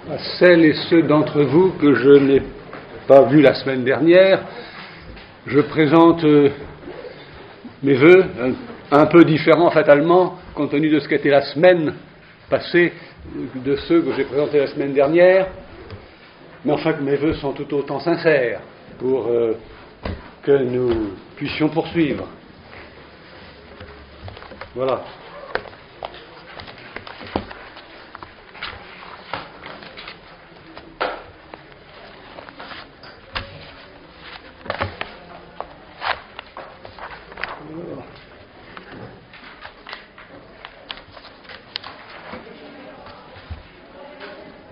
À celles et ceux d'entre vous que je n'ai pas vus la semaine dernière, je présente mes vœux, un peu différents fatalement, compte tenu de ce qu'était la semaine passée, de ceux que j'ai présentés la semaine dernière, mais enfin que mes vœux sont tout autant sincères pour que nous puissions poursuivre. Voilà.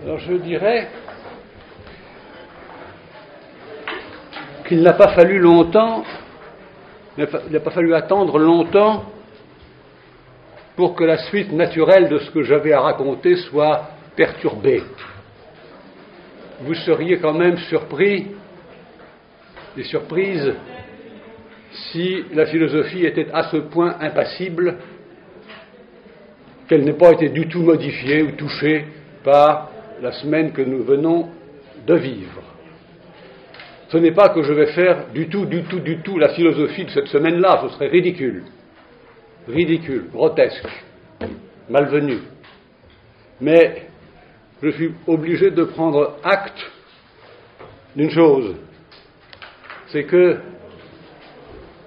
Alors je dirais qu'il n'a pas fallu longtemps, il n'a pas fallu attendre longtemps pour que la suite naturelle de ce que j'avais à raconter soit perturbée. Vous seriez quand même surpris et surprise si la philosophie était à ce point impassible qu'elle n'ait pas été du tout modifiée ou touchée par la semaine que nous venons de vivre. Ce n'est pas que je vais faire du tout la philosophie de cette semaine-là, ce serait ridicule, grotesque, malvenu. Mais je suis obligé de prendre acte d'une chose, c'est que,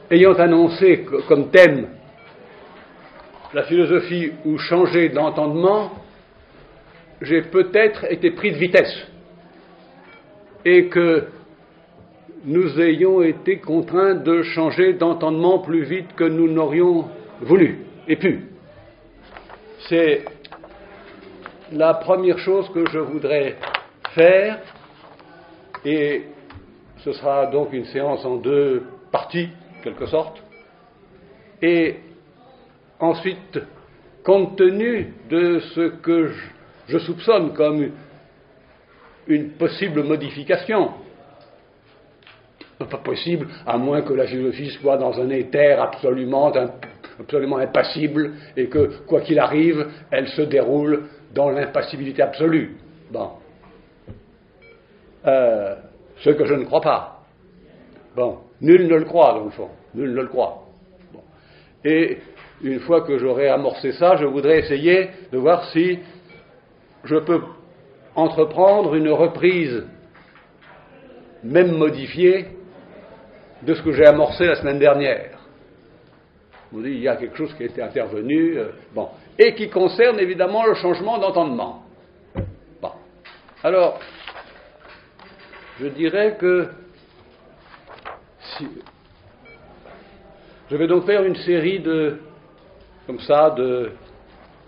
ayant annoncé comme thème la philosophie ou changer d'entendement, j'ai peut-être été pris de vitesse et que nous ayons été contraints de changer d'entendement plus vite que nous n'aurions voulu et pu. C'est la première chose que je voudrais faire, et ce sera donc une séance en deux parties, en quelque sorte, et ensuite, compte tenu de ce que je soupçonne comme une possible modification, pas possible, à moins que la philosophie soit dans un éther absolument impassible et que, quoi qu'il arrive, elle se déroule dans l'impassibilité absolue. Bon. Ce que je ne crois pas. Bon. Nul ne le croit, dans le fond. Nul ne le croit. Bon. Et une fois que j'aurai amorcé ça, je voudrais essayer de voir si je peux entreprendre une reprise, même modifiée, de ce que j'ai amorcé la semaine dernière. Vous dites, il y a quelque chose qui était intervenu, et qui concerne évidemment le changement d'entendement. Bon. Alors, je dirais que je vais donc faire une série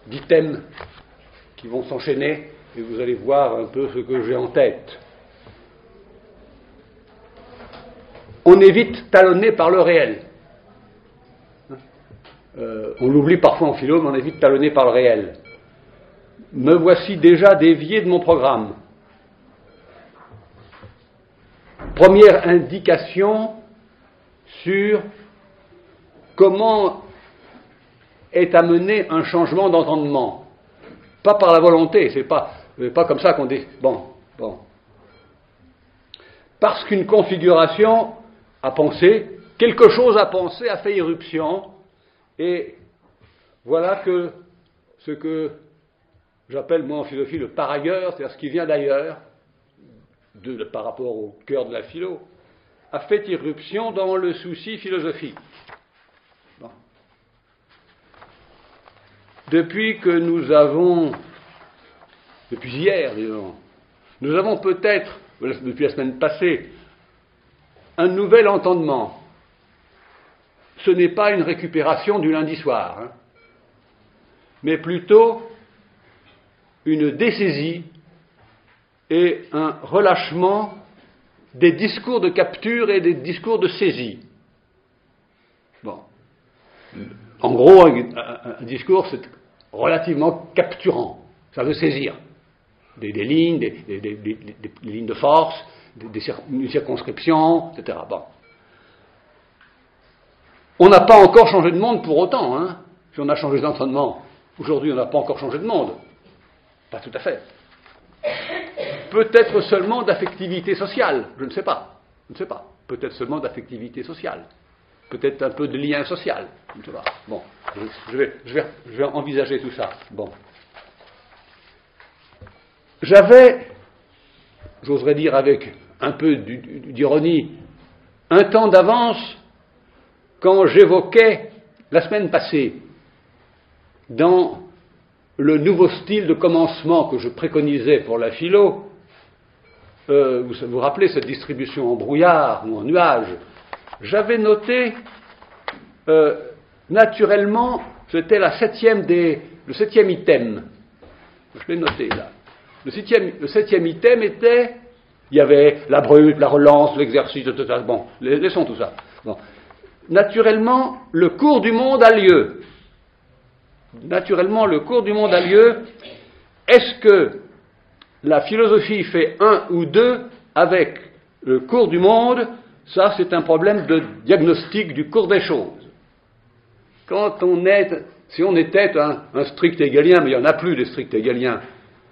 d'items qui vont s'enchaîner, et vous allez voir un peu ce que j'ai en tête. On est vite talonné par le réel. On l'oublie parfois en philo, mais on est vite talonné par le réel. Me voici déjà dévié de mon programme. Première indication sur comment est amené un changement d'entendement. Pas par la volonté, c'est pas comme ça qu'on dit. Bon. Parce qu'une configuration a pensé, quelque chose a pensé, a fait irruption, et voilà que ce que j'appelle moi en philosophie le par ailleurs, c'est-à-dire ce qui vient d'ailleurs, par rapport au cœur de la philo, a fait irruption dans le souci philosophique. Bon. Depuis hier, disons, nous avons peut-être, depuis la semaine passée, un nouvel entendement. Ce n'est pas une récupération du lundi soir, mais plutôt une dessaisie et un relâchement des discours de capture et des discours de saisie. Bon. En gros, un discours, c'est relativement capturant. Ça veut saisir des lignes, des lignes de force, une circonscription, etc. Bon. On n'a pas encore changé de monde pour autant, Si on a changé d'entendement, aujourd'hui on n'a pas encore changé de monde. Pas tout à fait. Peut-être seulement d'affectivité sociale, je ne sais pas. Je ne sais pas. Peut-être seulement d'affectivité sociale. Peut-être un peu de lien social. Je ne sais pas. Bon, je vais envisager tout ça. Bon. J'avais, j'oserais dire avec un peu d'ironie, un temps d'avance quand j'évoquais la semaine passée dans le nouveau style de commencement que je préconisais pour la philo. Vous vous rappelez cette distribution en brouillard ou en nuage? J'avais noté naturellement, c'était le septième item. Je l'ai noté là. Le septième item était, il y avait la brute, la relance, l'exercice, bon, laissons tout ça. Bon. Naturellement, le cours du monde a lieu. Naturellement, le cours du monde a lieu. Est-ce que la philosophie fait un ou deux avec le cours du monde? Ça, c'est un problème de diagnostic du cours des choses. Si on était un strict hégelien, mais il n'y en a plus des stricts hégeliens,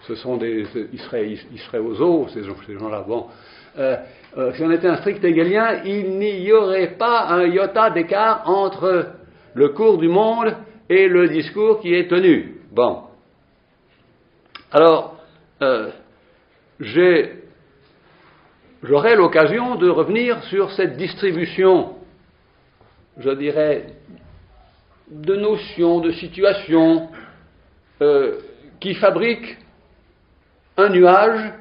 ils seraient aux eaux, ces gens-là. Bon. Si on était un strict hegelien, il n'y aurait pas un iota d'écart entre le cours du monde et le discours qui est tenu. Bon. Alors, j'aurai l'occasion de revenir sur cette distribution, je dirais, de notions, de situations qui fabriquent un nuage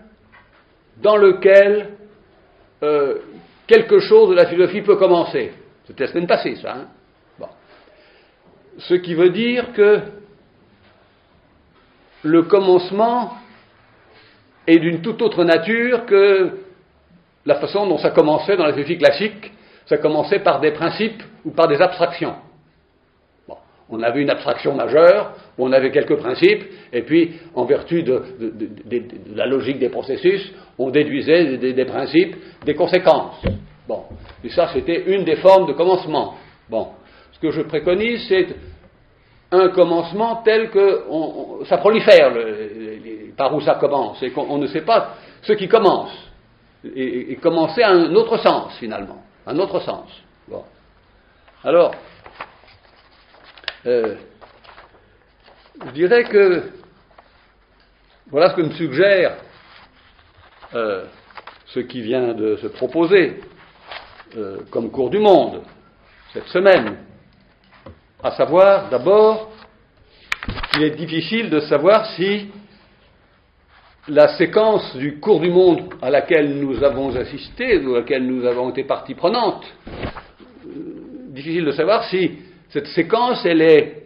dans lequel quelque chose de la philosophie peut commencer. C'était la semaine passée, ça. Hein? Bon. Ce qui veut dire que le commencement est d'une toute autre nature que la façon dont ça commençait dans la philosophie classique. Ça commençait par des principes ou par des abstractions. Bon. On avait une abstraction majeure, où on avait quelques principes, et puis, en vertu de la logique des processus, on déduisait des principes, des conséquences. Bon. Et ça, c'était une des formes de commencement. Bon. Ce que je préconise, c'est un commencement tel que ça prolifère, par où ça commence, et qu'on ne sait pas ce qui commence, et commencer à un autre sens, finalement. Un autre sens. Bon. Alors, je dirais que voilà ce que me suggère ce qui vient de se proposer comme cours du monde cette semaine, à savoir d'abord qu'il est difficile de savoir si la séquence du cours du monde à laquelle nous avons assisté, ou à laquelle nous avons été partie prenante, difficile de savoir si cette séquence elle est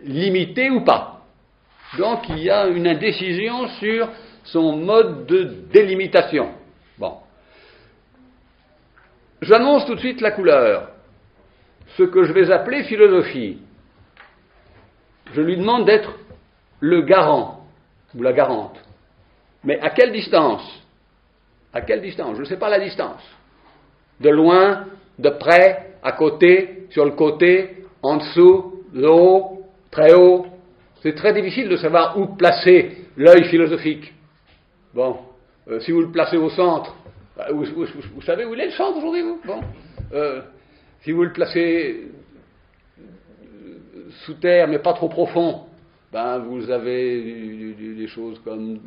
limitée ou pas. Donc il y a une indécision sur son mode de délimitation. Bon. J'annonce tout de suite la couleur. Ce que je vais appeler philosophie. Je lui demande d'être le garant, ou la garante. Mais à quelle distance? À quelle distance? Je ne sais pas la distance. De loin, de près, à côté, sur le côté, en dessous, de haut, très haut. C'est très difficile de savoir où placer l'œil philosophique. Bon, si vous le placez au centre, vous savez où il est le centre aujourd'hui, vous? Bon. Si vous le placez sous terre, mais pas trop profond, ben vous avez des choses comme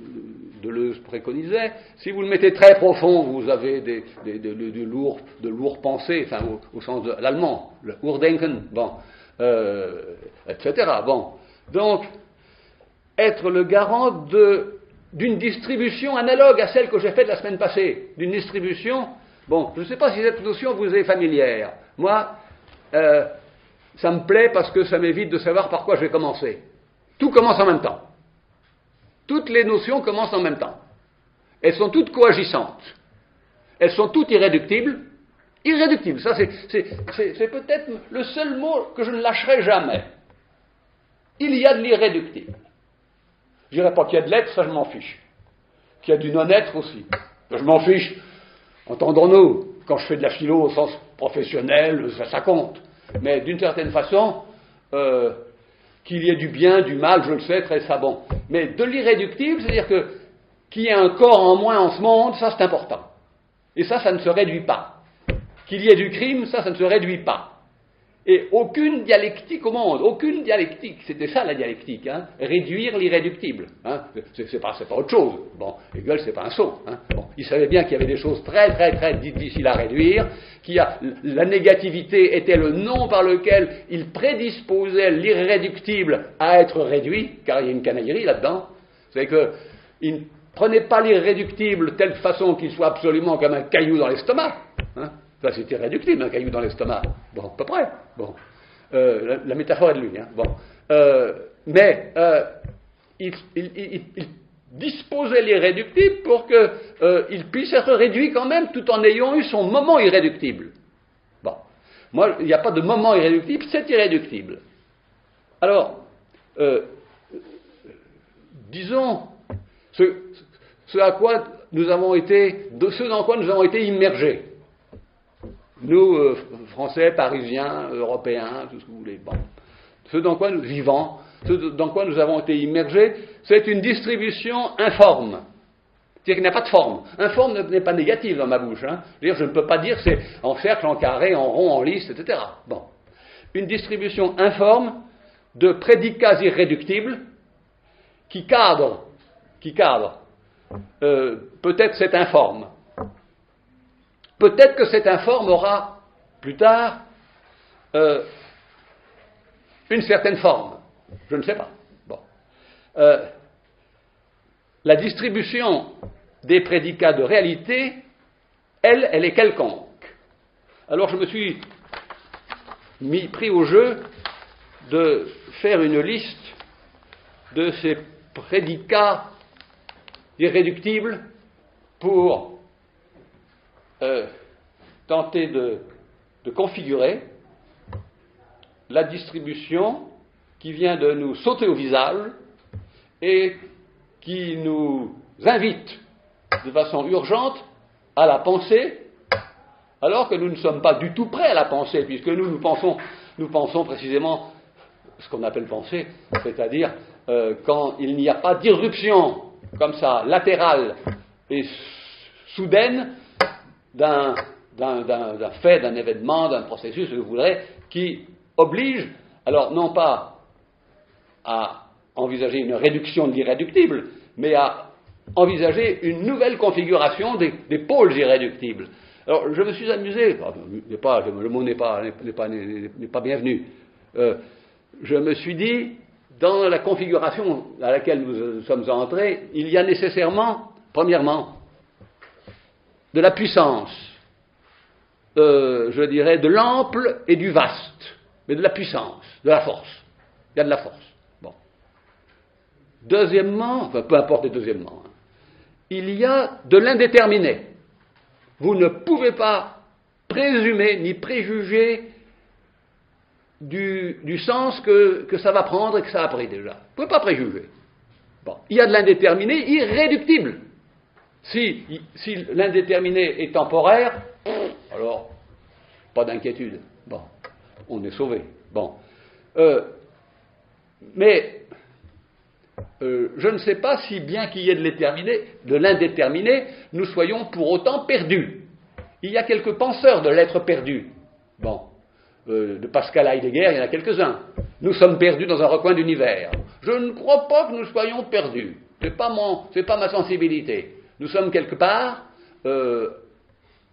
Deleuze préconisait. Si vous le mettez très profond, vous avez de lourdes pensées, enfin au sens de l'allemand, le Urdenken, bon, etc. Bon, donc être le garant d'une distribution analogue à celle que j'ai faite la semaine passée, d'une distribution. Bon, je ne sais pas si cette notion vous est familière. Moi, ça me plaît parce que ça m'évite de savoir par quoi je vais commencer. Tout commence en même temps. Toutes les notions commencent en même temps. Elles sont toutes coagissantes. Elles sont toutes irréductibles. Irréductibles, ça c'est peut-être le seul mot que je ne lâcherai jamais. Il y a de l'irréductible. Je ne dirais pas qu'il y a de l'être, ça je m'en fiche. Qu'il y a du non-être aussi. Je m'en fiche. Entendons-nous, quand je fais de la philo au sens professionnel, ça compte. Mais d'une certaine façon, qu'il y ait du bien, du mal, je le sais, très ça, bon. Mais de l'irréductible, c'est-à-dire qu'il y ait un corps en moins en ce monde, ça c'est important. Et ça ne se réduit pas. Qu'il y ait du crime, ça ne se réduit pas. Et aucune dialectique au monde, aucune dialectique, c'était ça la dialectique, hein, réduire l'irréductible. Hein, c'est pas autre chose. Bon, Hegel, c'est pas un sot. Hein. Bon, il savait bien qu'il y avait des choses très, très, très difficiles à réduire, la négativité était le nom par lequel il prédisposait l'irréductible à être réduit, car il y a une canaillerie là-dedans. C'est qu'il ne prenait pas l'irréductible de telle façon qu'il soit absolument comme un caillou dans l'estomac. Hein. Ça, c'est irréductible, un caillou dans l'estomac. Bon, à peu près. Bon. La métaphore est de lui. Hein. Bon. Mais il disposait l'irréductible pour qu'il puisse être réduit quand même, tout en ayant eu son moment irréductible. Bon. Moi, il n'y a pas de moment irréductible, c'est irréductible. Alors, disons, ce dans quoi nous avons été immergés. Nous, Français, Parisiens, Européens, tout ce que vous voulez. Bon. Ce dans quoi nous vivons, ce dans quoi nous avons été immergés, c'est une distribution informe. C'est-à-dire qu'il n'y a pas de forme. Informe n'est pas négative dans ma bouche. Hein. Je ne peux pas dire c'est en cercle, en carré, en rond, en lisse, etc. Bon. Une distribution informe de prédicats irréductibles qui cadrent peut-être cette informe. Peut-être que cette informe aura, plus tard, une certaine forme. Je ne sais pas. Bon. La distribution des prédicats de réalité, elle est quelconque. Alors je me suis pris au jeu de faire une liste de ces prédicats irréductibles pour tenter de configurer la distribution qui vient de nous sauter au visage et qui nous invite de façon urgente à la pensée, alors que nous ne sommes pas du tout prêts à la penser, puisque nous pensons précisément ce qu'on appelle penser, c'est-à-dire quand il n'y a pas d'irruption comme ça, latérale et soudaine d'un fait, d'un événement, d'un processus, je voudrais, qui oblige, alors non pas à envisager une réduction de l'irréductible, mais à envisager une nouvelle configuration des pôles irréductibles. Alors, je me suis amusé, le mot n'est pas bienvenu, je me suis dit, dans la configuration à laquelle nous sommes entrés, il y a nécessairement, premièrement, de la puissance, je dirais, de l'ample et du vaste, mais de la puissance, de la force. Il y a de la force. Bon. Deuxièmement, enfin peu importe les deuxièmement, hein, il y a de l'indéterminé. Vous ne pouvez pas présumer ni préjuger du sens que ça va prendre et que ça a pris déjà. Vous ne pouvez pas préjuger. Bon. Il y a de l'indéterminé irréductible. Si l'indéterminé est temporaire, alors, pas d'inquiétude. Bon, on est sauvé. Bon. Mais, je ne sais pas si, bien qu'il y ait de l'indéterminé, nous soyons pour autant perdus. Il y a quelques penseurs de l'être perdu. Bon. De Pascal Heidegger, il y en a quelques-uns. Nous sommes perdus dans un recoin d'univers. Je ne crois pas que nous soyons perdus. C'est pas ma sensibilité. Nous sommes quelque part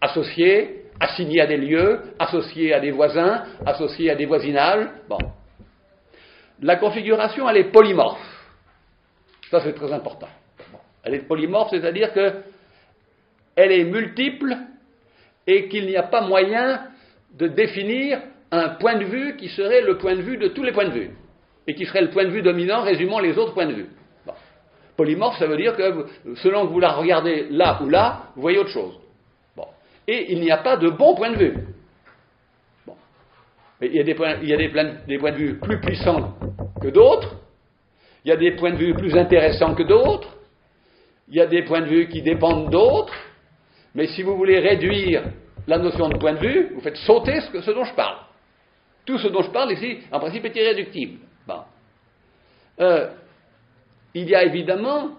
associés, assignés à des lieux, associés à des voisins, associés à des voisinages. Bon. La configuration, elle est polymorphe. Ça, c'est très important. Bon. Elle est polymorphe, c'est-à-dire qu'elle est multiple et qu'il n'y a pas moyen de définir un point de vue qui serait le point de vue de tous les points de vue et qui serait le point de vue dominant résumant les autres points de vue. Bon. Polymorphe, ça veut dire que selon que vous la regardez là ou là, vous voyez autre chose. Bon. Et il n'y a pas de bon point de vue. Bon. Mais il y a des points de vue plus puissants que d'autres, il y a des points de vue plus intéressants que d'autres, il y a des points de vue qui dépendent d'autres, mais si vous voulez réduire la notion de point de vue, vous faites sauter ce dont je parle. Tout ce dont je parle ici, en principe, est irréductible. Bon. Il y a évidemment,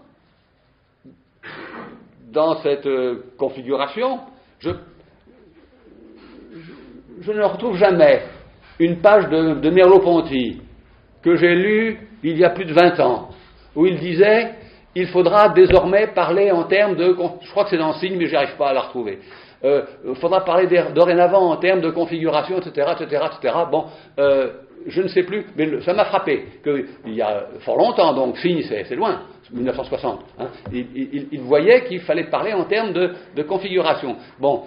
dans cette configuration, je ne retrouve jamais une page de Merleau-Ponty que j'ai lue il y a plus de 20 ans, où il disait « Il faudra désormais parler en termes de... » Je crois que c'est dans Signe, mais je n'arrive pas à la retrouver. Il faudra parler dorénavant en termes de configuration, etc., etc., etc. Bon, je ne sais plus, mais ça m'a frappé qu'il y a fort longtemps, donc Signe, c'est loin, 1960. Hein, il voyait qu'il fallait parler en termes de configuration. Bon,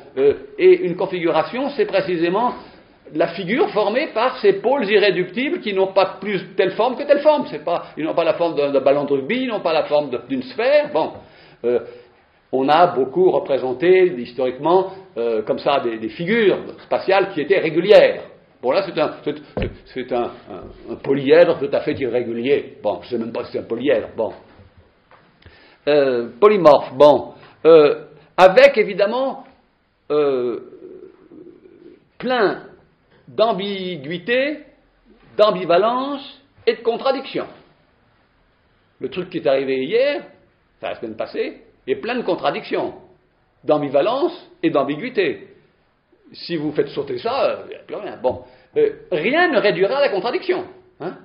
et une configuration, c'est précisément la figure formée par ces pôles irréductibles qui n'ont pas plus telle forme que telle forme. Ils n'ont pas la forme d'un ballon de rugby, ils n'ont pas la forme d'une sphère. Bon. On a beaucoup représenté historiquement comme ça des figures spatiales qui étaient régulières. Bon là c'est un polyèdre tout à fait irrégulier. Bon, je ne sais même pas si c'est un polyèdre. Bon. Polymorphe, bon. Avec évidemment plein d'ambiguïté, d'ambivalence et de contradiction. Le truc qui est arrivé hier, enfin la semaine passée, est plein de contradictions, d'ambivalence et d'ambiguïté. Si vous faites sauter ça, il n'y a plus rien. Bon, rien ne réduira la contradiction. Hein,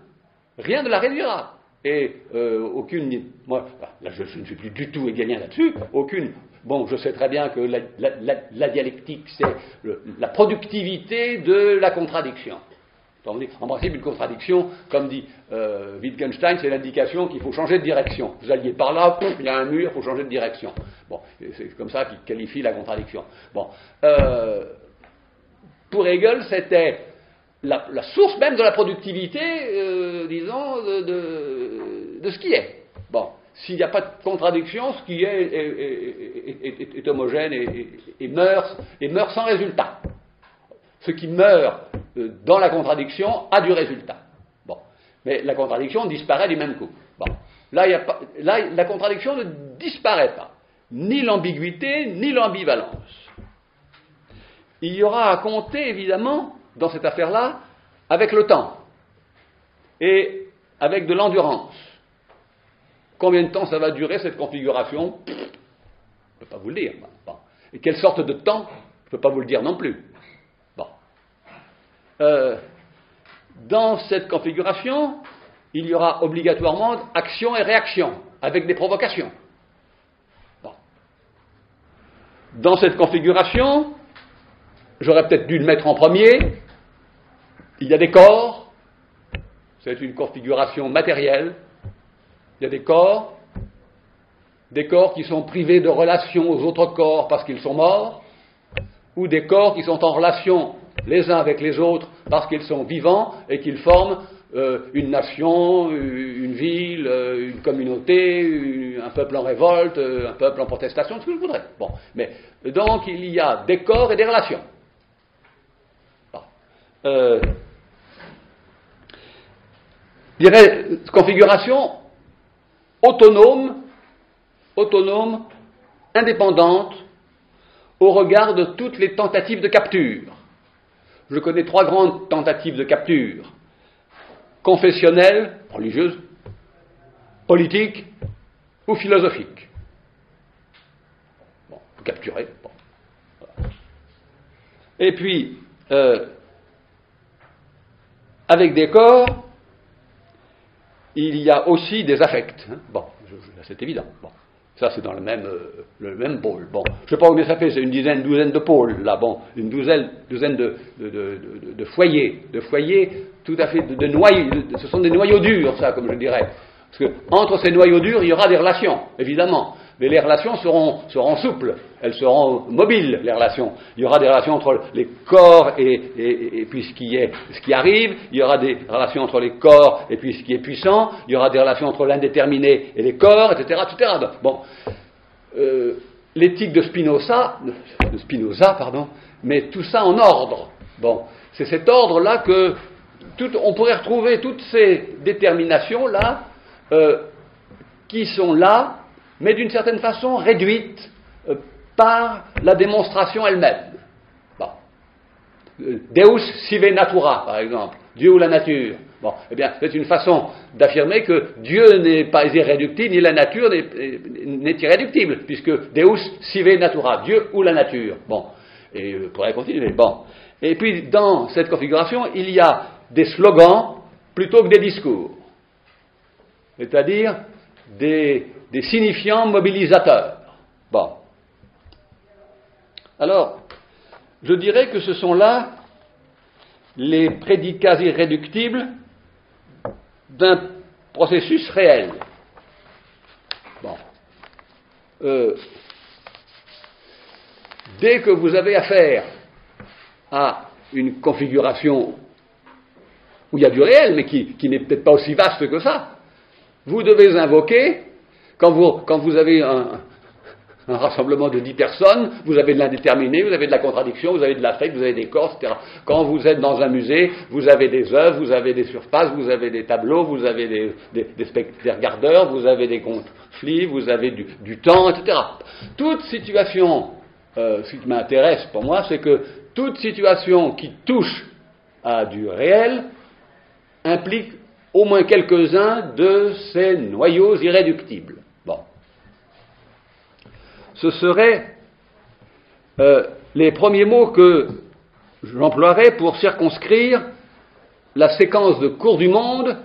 rien ne la réduira. Et aucune... Moi, là, je ne suis plus du tout hegelien là-dessus. Aucune... Bon, je sais très bien que la dialectique, c'est la productivité de la contradiction. En principe, une contradiction, comme dit Wittgenstein, c'est l'indication qu'il faut changer de direction. Vous alliez par là, pouf, il y a un mur, il faut changer de direction. Bon, c'est comme ça qu'il qualifie la contradiction. Bon, pour Hegel, c'était la source même de la productivité, disons, de ce qui est. Bon, s'il n'y a pas de contradiction, ce qui est homogène et meurt sans résultat. Ce qui meurt dans la contradiction a du résultat. Bon. Mais la contradiction disparaît du même coup. Bon. Là, la contradiction ne disparaît pas. Ni l'ambiguïté, ni l'ambivalence. Il y aura à compter, évidemment, dans cette affaire-là, avec le temps. Et avec de l'endurance. Combien de temps ça va durer, cette configuration? Je ne peux pas vous le dire. Bon. Et quelle sorte de temps? Je ne peux pas vous le dire non plus. Dans cette configuration, il y aura obligatoirement action et réaction, avec des provocations. Bon. Dans cette configuration, j'aurais peut-être dû le mettre en premier, il y a des corps, c'est une configuration matérielle, il y a des corps qui sont privés de relation aux autres corps parce qu'ils sont morts, ou des corps qui sont en relation les uns avec les autres parce qu'ils sont vivants et qu'ils forment une nation, une ville, une communauté, un peuple en révolte, un peuple en protestation, ce que je voudrais. Bon, mais donc il y a des corps et des relations. Bon. Je dirais configuration autonome, indépendante, au regard de toutes les tentatives de capture. Je connais 3 grandes tentatives de capture. Confessionnelle, religieuse, politique ou philosophique. Bon, capturer. Bon. Voilà. Et puis, avec des corps, il y a aussi des affects. Hein. Bon, c'est évident. Bon. Ça, c'est dans le même pôle. Bon, je ne sais pas combien ça fait, c'est une douzaine de pôles, là, bon, une douzaine de foyers, tout à fait, de noyaux, ce sont des noyaux durs, ça, comme je dirais. Parce que entre ces noyaux durs, il y aura des relations, évidemment. Mais les relations seront souples, elles seront mobiles, les relations. Il y aura des relations entre les corps et puis ce qui arrive, il y aura des relations entre les corps et puis ce qui est puissant, il y aura des relations entre l'indéterminé et les corps, etc., etc. Bon, l'éthique de Spinoza, met tout ça en ordre. Bon, c'est cet ordre-là que on pourrait retrouver toutes ces déterminations-là qui sont là, mais d'une certaine façon réduite par la démonstration elle-même. Bon. Deus sive natura, par exemple, Dieu ou la nature. Bon, eh bien, c'est une façon d'affirmer que Dieu n'est pas irréductible, ni la nature n'est irréductible, puisque Deus sive natura, Dieu ou la nature. Bon, et je pourrais continuer. Bon. Et puis, dans cette configuration, il y a des slogans plutôt que des discours, c'est-à-dire des signifiants mobilisateurs. Bon. Alors, je dirais que ce sont là les prédicats irréductibles d'un processus réel. Bon. Dès que vous avez affaire à une configuration où il y a du réel, mais qui n'est peut-être pas aussi vaste que ça, vous devez invoquer, quand vous avez un rassemblement de 10 personnes, vous avez de l'indéterminé, vous avez de la contradiction, vous avez de l'affect, vous avez des corps, etc. Quand vous êtes dans un musée, vous avez des œuvres, vous avez des surfaces, vous avez des tableaux, vous avez des regardeurs, vous avez des conflits, vous avez du temps, etc. Toute situation, ce qui m'intéresse pour moi, c'est que toute situation qui touche à du réel implique au moins quelques-uns de ces noyaux irréductibles. Bon. Ce seraient les premiers mots que j'emploierais pour circonscrire la séquence de cours du monde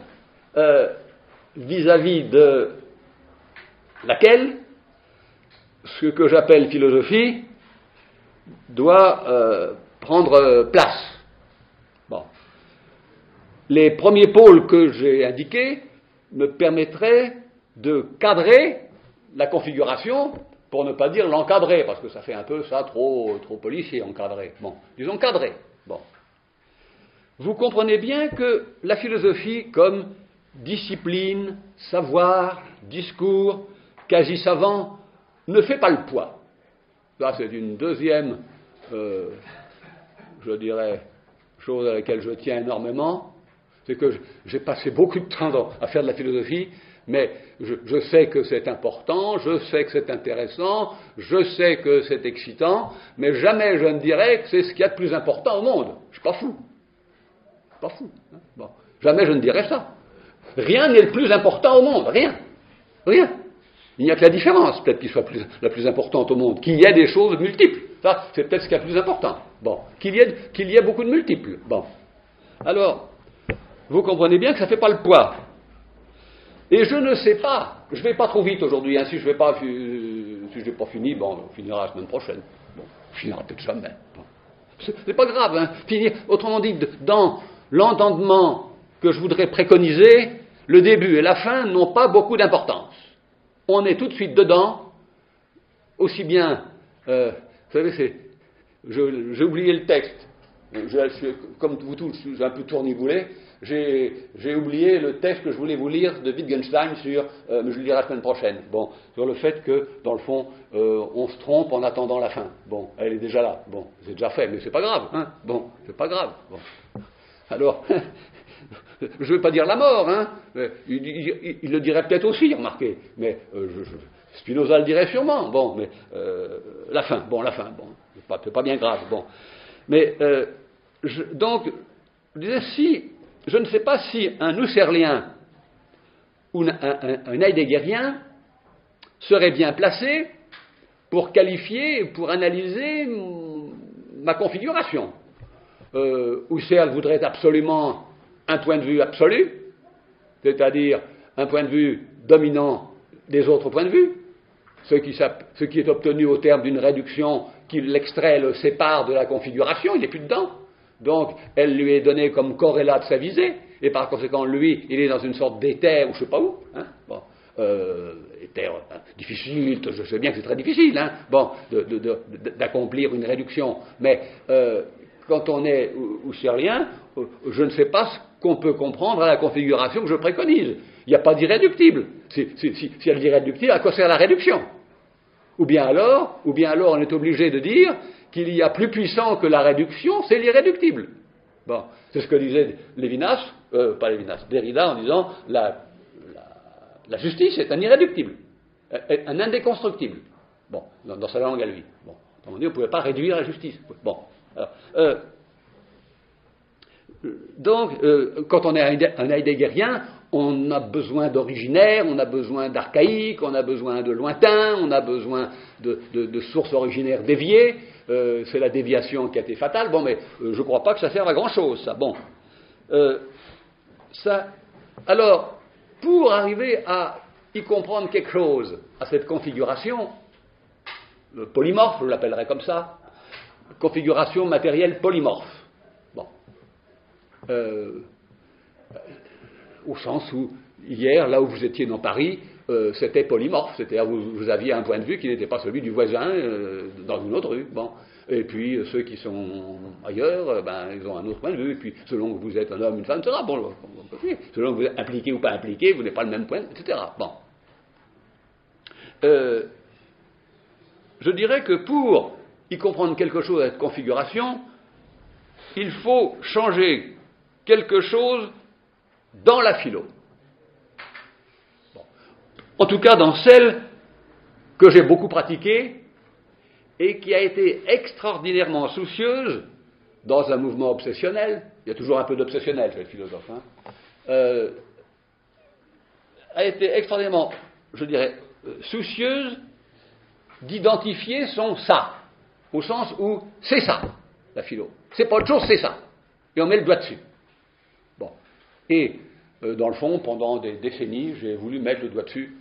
vis-à-vis de laquelle ce que j'appelle philosophie doit prendre place. Bon. Les premiers pôles que j'ai indiqués me permettraient de cadrer la configuration, pour ne pas dire l'encadrer, parce que ça fait un peu ça trop policier, encadrer. Bon, disons cadrer. Bon. Vous comprenez bien que la philosophie, comme discipline, savoir, discours, quasi savant, ne fait pas le poids. Là, c'est une deuxième, je dirais, chose à laquelle je tiens énormément, c'est que j'ai passé beaucoup de temps à faire de la philosophie, mais je sais que c'est important, je sais que c'est intéressant, je sais que c'est excitant, mais jamais je ne dirais que c'est ce qu'il y a de plus important au monde. Je suis pas fou. Pas fou. Hein. Bon. Jamais je ne dirais ça. Rien n'est le plus important au monde. Rien. Rien. Il n'y a que la différence, peut-être, qui soit la plus importante au monde. Qu'il y ait des choses multiples. Ça, c'est peut-être ce qui est le plus important. Bon. Qu'il y ait beaucoup de multiples. Bon. Alors, vous comprenez bien que ça ne fait pas le poids. Et je ne sais pas, je ne vais pas trop vite aujourd'hui, hein, si je n'ai pas fini, bon, on finira la semaine prochaine. Bon, on finira peut-être jamais. Bon. C'est pas grave, hein. Finir, autrement dit, dans l'entendement que je voudrais préconiser, le début et la fin n'ont pas beaucoup d'importance. On est tout de suite dedans, aussi bien, vous savez, j'ai oublié le texte, comme vous tous, je suis un peu tourniboulé. J'ai oublié le texte que je voulais vous lire de Wittgenstein sur, je le lirai la semaine prochaine, bon, sur le fait que, dans le fond, on se trompe en attendant la fin. Bon, elle est déjà là, bon, c'est déjà fait, mais c'est pas grave, hein, bon, c'est pas grave. Bon. Alors, je ne veux pas dire la mort, hein, il le dirait peut-être aussi, remarquez, mais Spinoza le dirait sûrement, bon, mais la fin, bon, c'est pas bien grave, bon. Mais, donc, je disais, si, je ne sais pas si un Husserlien ou un Heideggerien serait bien placé pour qualifier, pour analyser ma configuration. Husserl voudrait absolument un point de vue absolu, c'est-à-dire un point de vue dominant des autres points de vue, ce qui est obtenu au terme d'une réduction qui l'extrait, le sépare de la configuration, il n'est plus dedans. Donc, elle lui est donnée comme corrélat de sa visée, et par conséquent, lui, il est dans une sorte d'éther, ou je ne sais pas où, hein, bon, éther difficile, je sais bien que c'est très difficile, hein, bon, d'accomplir une réduction, mais quand on est husserlien, je ne sais pas ce qu'on peut comprendre à la configuration que je préconise. Il n'y a pas d'irréductible. Si elle est irréductible, à quoi sert la réduction ? Ou bien alors, on est obligé de dire qu'il y a plus puissant que la réduction, c'est l'irréductible. Bon, c'est ce que disait Derrida en disant la justice est un irréductible, un indéconstructible. Bon, dans sa langue à lui. Bon, on dit on ne pouvait pas réduire la justice. Bon, alors, quand on est un heideggerien, on a besoin d'originaire, on a besoin d'archaïque, on a besoin de lointain, on a besoin de sources originaires déviées. C'est la déviation qui a été fatale. Bon, mais je ne crois pas que ça serve à grand-chose, ça. Bon. Alors, pour arriver à y comprendre quelque chose à cette configuration polymorphe, je l'appellerais comme ça, configuration matérielle polymorphe. Bon. Au sens où, hier, là où vous étiez dans Paris, c'était polymorphe, c'est-à-dire vous aviez un point de vue qui n'était pas celui du voisin dans une autre rue. Bon. Et puis ceux qui sont ailleurs, ils ont un autre point de vue. Et puis selon que vous êtes un homme, une femme, etc. Bon, selon que vous êtes impliqué ou pas impliqué, vous n'avez pas le même point, etc. Bon. Je dirais que pour y comprendre quelque chose à cette configuration, il faut changer quelque chose dans la philo. Bon. En tout cas, dans celle que j'ai beaucoup pratiquée et qui a été extraordinairement soucieuse dans un mouvement obsessionnel. Il y a toujours un peu d'obsessionnel chez les philosophes. A été extraordinairement, je dirais, soucieuse d'identifier son ça, au sens où c'est ça, la philo. C'est pas autre chose, c'est ça. Et on met le doigt dessus. Bon. Et, dans le fond, pendant des décennies, j'ai voulu mettre le doigt dessus.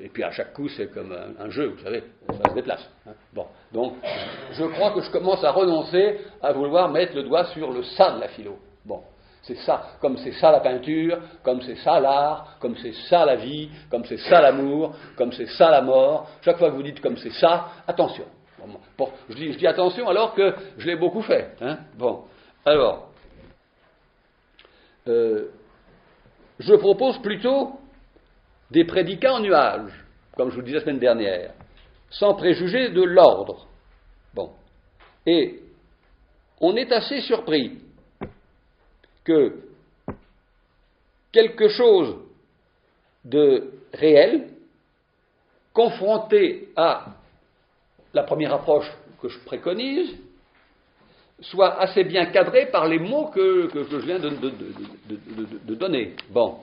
Et puis à chaque coup, c'est comme un jeu, vous savez, ça se déplace. Bon. Donc, je crois que je commence à renoncer à vouloir mettre le doigt sur le ça de la philo. Bon. C'est ça, comme c'est ça la peinture, comme c'est ça l'art, comme c'est ça la vie, comme c'est ça l'amour, comme c'est ça la mort. Chaque fois que vous dites comme c'est ça, attention. Bon, je dis attention alors que je l'ai beaucoup fait. Bon, alors, je propose plutôt des prédicats en nuages, comme je vous le disais la semaine dernière, sans préjuger de l'ordre. Bon, et on est assez surpris que quelque chose de réel, confronté à la première approche que je préconise, soit assez bien cadré par les mots que je viens de donner. Bon.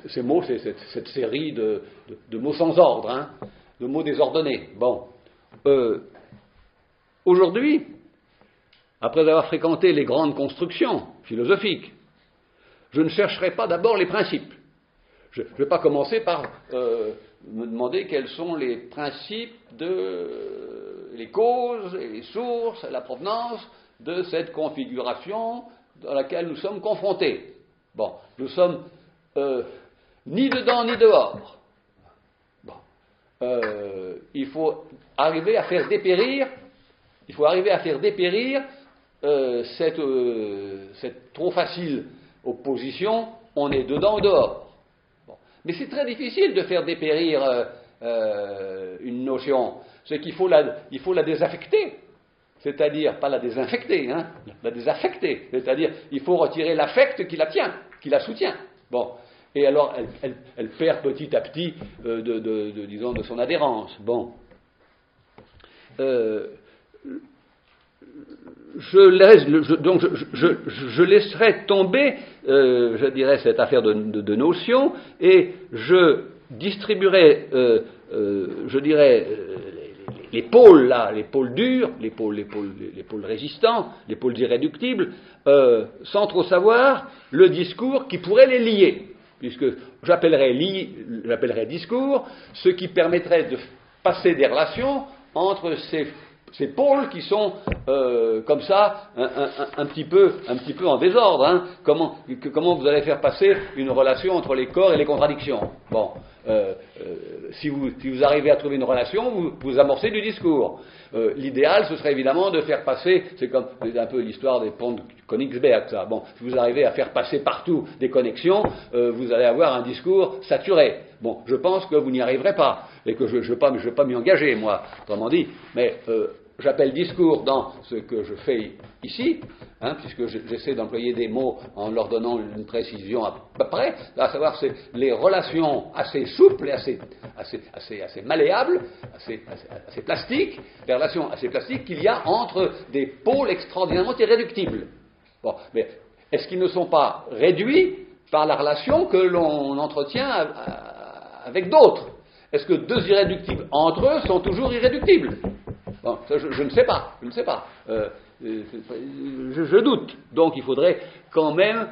Ces mots, c'est cette série de mots sans ordre, de mots désordonnés. Bon. Aujourd'hui, après avoir fréquenté les grandes constructions philosophiques, je ne chercherai pas d'abord les principes. Je ne vais pas commencer par me demander quels sont les principes, les causes et les sources, la provenance de cette configuration dans laquelle nous sommes confrontés. Bon, nous sommes ni dedans ni dehors. Bon. Il faut arriver à faire dépérir cette trop facile opposition, on est dedans ou dehors. Bon. Mais c'est très difficile de faire dépérir une notion. C'est qu'il faut la désaffecter. C'est-à-dire, pas la désinfecter, la désaffecter. C'est-à-dire, il faut retirer l'affect qui la tient, qui la soutient. Bon. Et alors, elle perd petit à petit, disons, de son adhérence. Bon. Je laisserai tomber, je dirais, cette affaire de notions, et je distribuerai, je dirais, les pôles là, les pôles durs, les pôles résistants, les pôles irréductibles, sans trop savoir le discours qui pourrait les lier, puisque j'appellerais discours ce qui permettrait de passer des relations entre ces pôles qui sont comme ça un petit peu en désordre. Comment vous allez faire passer une relation entre les corps et les contradictions? Bon, si vous arrivez à trouver une relation, vous amorcez du discours. L'idéal, ce serait évidemment de faire passer, c'est un peu l'histoire des ponts de Königsberg, ça. Bon, si vous arrivez à faire passer partout des connexions, vous allez avoir un discours saturé. Bon, je pense que vous n'y arriverez pas, et que je ne vais pas m'y engager, moi, autrement dit, mais j'appelle discours dans ce que je fais ici, puisque j'essaie d'employer des mots en leur donnant une précision à peu près, à savoir c'est les relations assez souples et assez malléables, assez plastiques, les relations assez plastiques qu'il y a entre des pôles extraordinairement irréductibles. Bon, mais est-ce qu'ils ne sont pas réduits par la relation que l'on entretient avec d'autres? Est-ce que deux irréductibles entre eux sont toujours irréductibles? Bon, ça, je ne sais pas, je ne sais pas. Je doute. Donc il faudrait quand même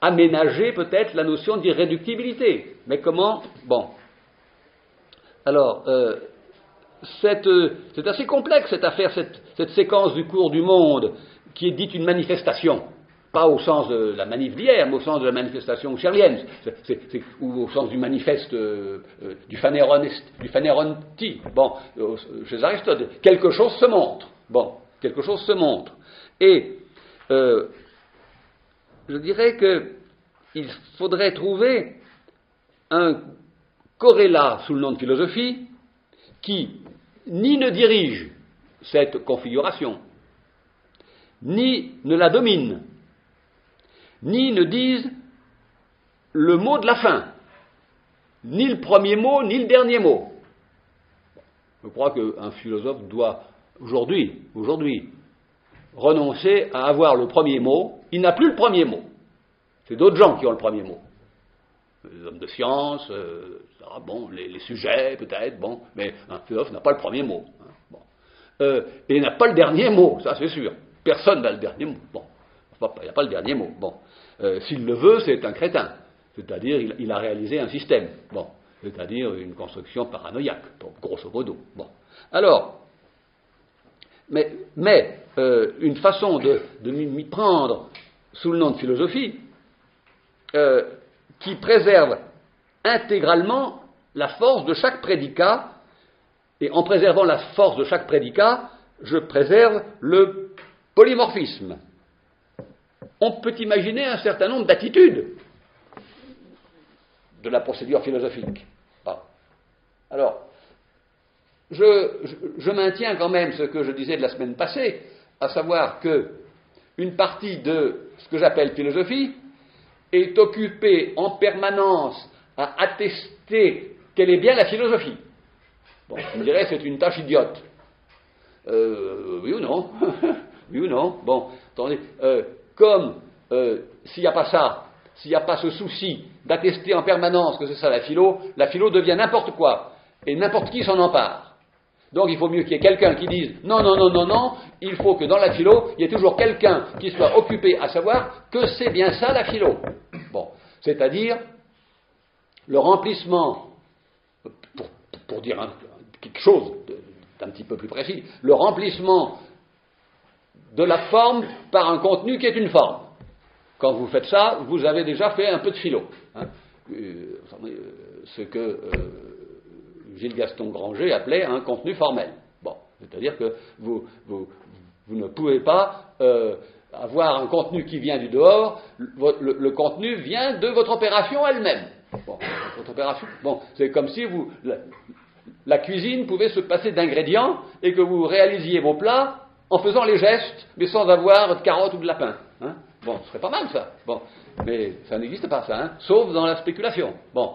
aménager peut-être la notion d'irréductibilité. Mais comment? Bon. Alors, c'est assez complexe cette affaire, cette séquence du cours du monde qui est dite une manifestation. Pas au sens de la manif d'hier, mais au sens de la manifestation scherlienne, ou au sens du manifeste du Phanéronti. Bon, chez Aristote, quelque chose se montre. Bon, quelque chose se montre. Et je dirais qu'il faudrait trouver un corrélat sous le nom de philosophie qui ni ne dirige cette configuration, ni ne la domine, ni ne dise le mot de la fin, ni le premier mot, ni le dernier mot. Je crois qu'un philosophe doit aujourd'hui, renoncer à avoir le premier mot. Il n'a plus le premier mot. C'est d'autres gens qui ont le premier mot. Les hommes de science, bon, les sujets peut-être, bon, mais un philosophe n'a pas le premier mot. Hein, bon. Et il n'a pas le dernier mot, ça c'est sûr. Personne n'a le dernier mot. Bon. Il n'y a pas le dernier mot. Bon. S'il le veut, c'est un crétin. C'est-à-dire, il a réalisé un système. Bon. C'est-à-dire une construction paranoïaque, bon, grosso modo. Bon. Alors, mais une façon de m'y prendre sous le nom de philosophie qui préserve intégralement la force de chaque prédicat, et en préservant la force de chaque prédicat, je préserve le polymorphisme. On peut imaginer un certain nombre d'attitudes de la procédure philosophique. Bon. Alors, je maintiens quand même ce que je disais de la semaine passée, à savoir que une partie de ce que j'appelle philosophie est occupée en permanence à attester quelle est bien la philosophie. Bon, je me dirais c'est une tâche idiote. Oui ou non? Oui ou non? Bon, attendez, comme s'il n'y a pas ça, s'il n'y a pas ce souci d'attester en permanence que c'est ça la philo devient n'importe quoi, et n'importe qui s'en empare. Donc il faut mieux qu'il y ait quelqu'un qui dise non, non, non, non, non, il faut que dans la philo, il y ait toujours quelqu'un qui soit occupé à savoir que c'est bien ça la philo. Bon, c'est-à-dire le remplissement, pour dire quelque chose d'un petit peu plus précis, le remplissement de la forme par un contenu qui est une forme. Quand vous faites ça, vous avez déjà fait un peu de philo. Hein. Ce que Gilles Gaston Granger appelait un contenu formel. Bon, c'est-à-dire que vous ne pouvez pas avoir un contenu qui vient du dehors, le contenu vient de votre opération elle-même. Bon, votre opération, bon, c'est comme si la cuisine pouvait se passer d'ingrédients et que vous réalisiez vos plats en faisant les gestes, mais sans avoir de carottes ou de lapin. Hein. Bon, ce serait pas mal ça. Bon, mais ça n'existe pas ça, hein, sauf dans la spéculation. Bon,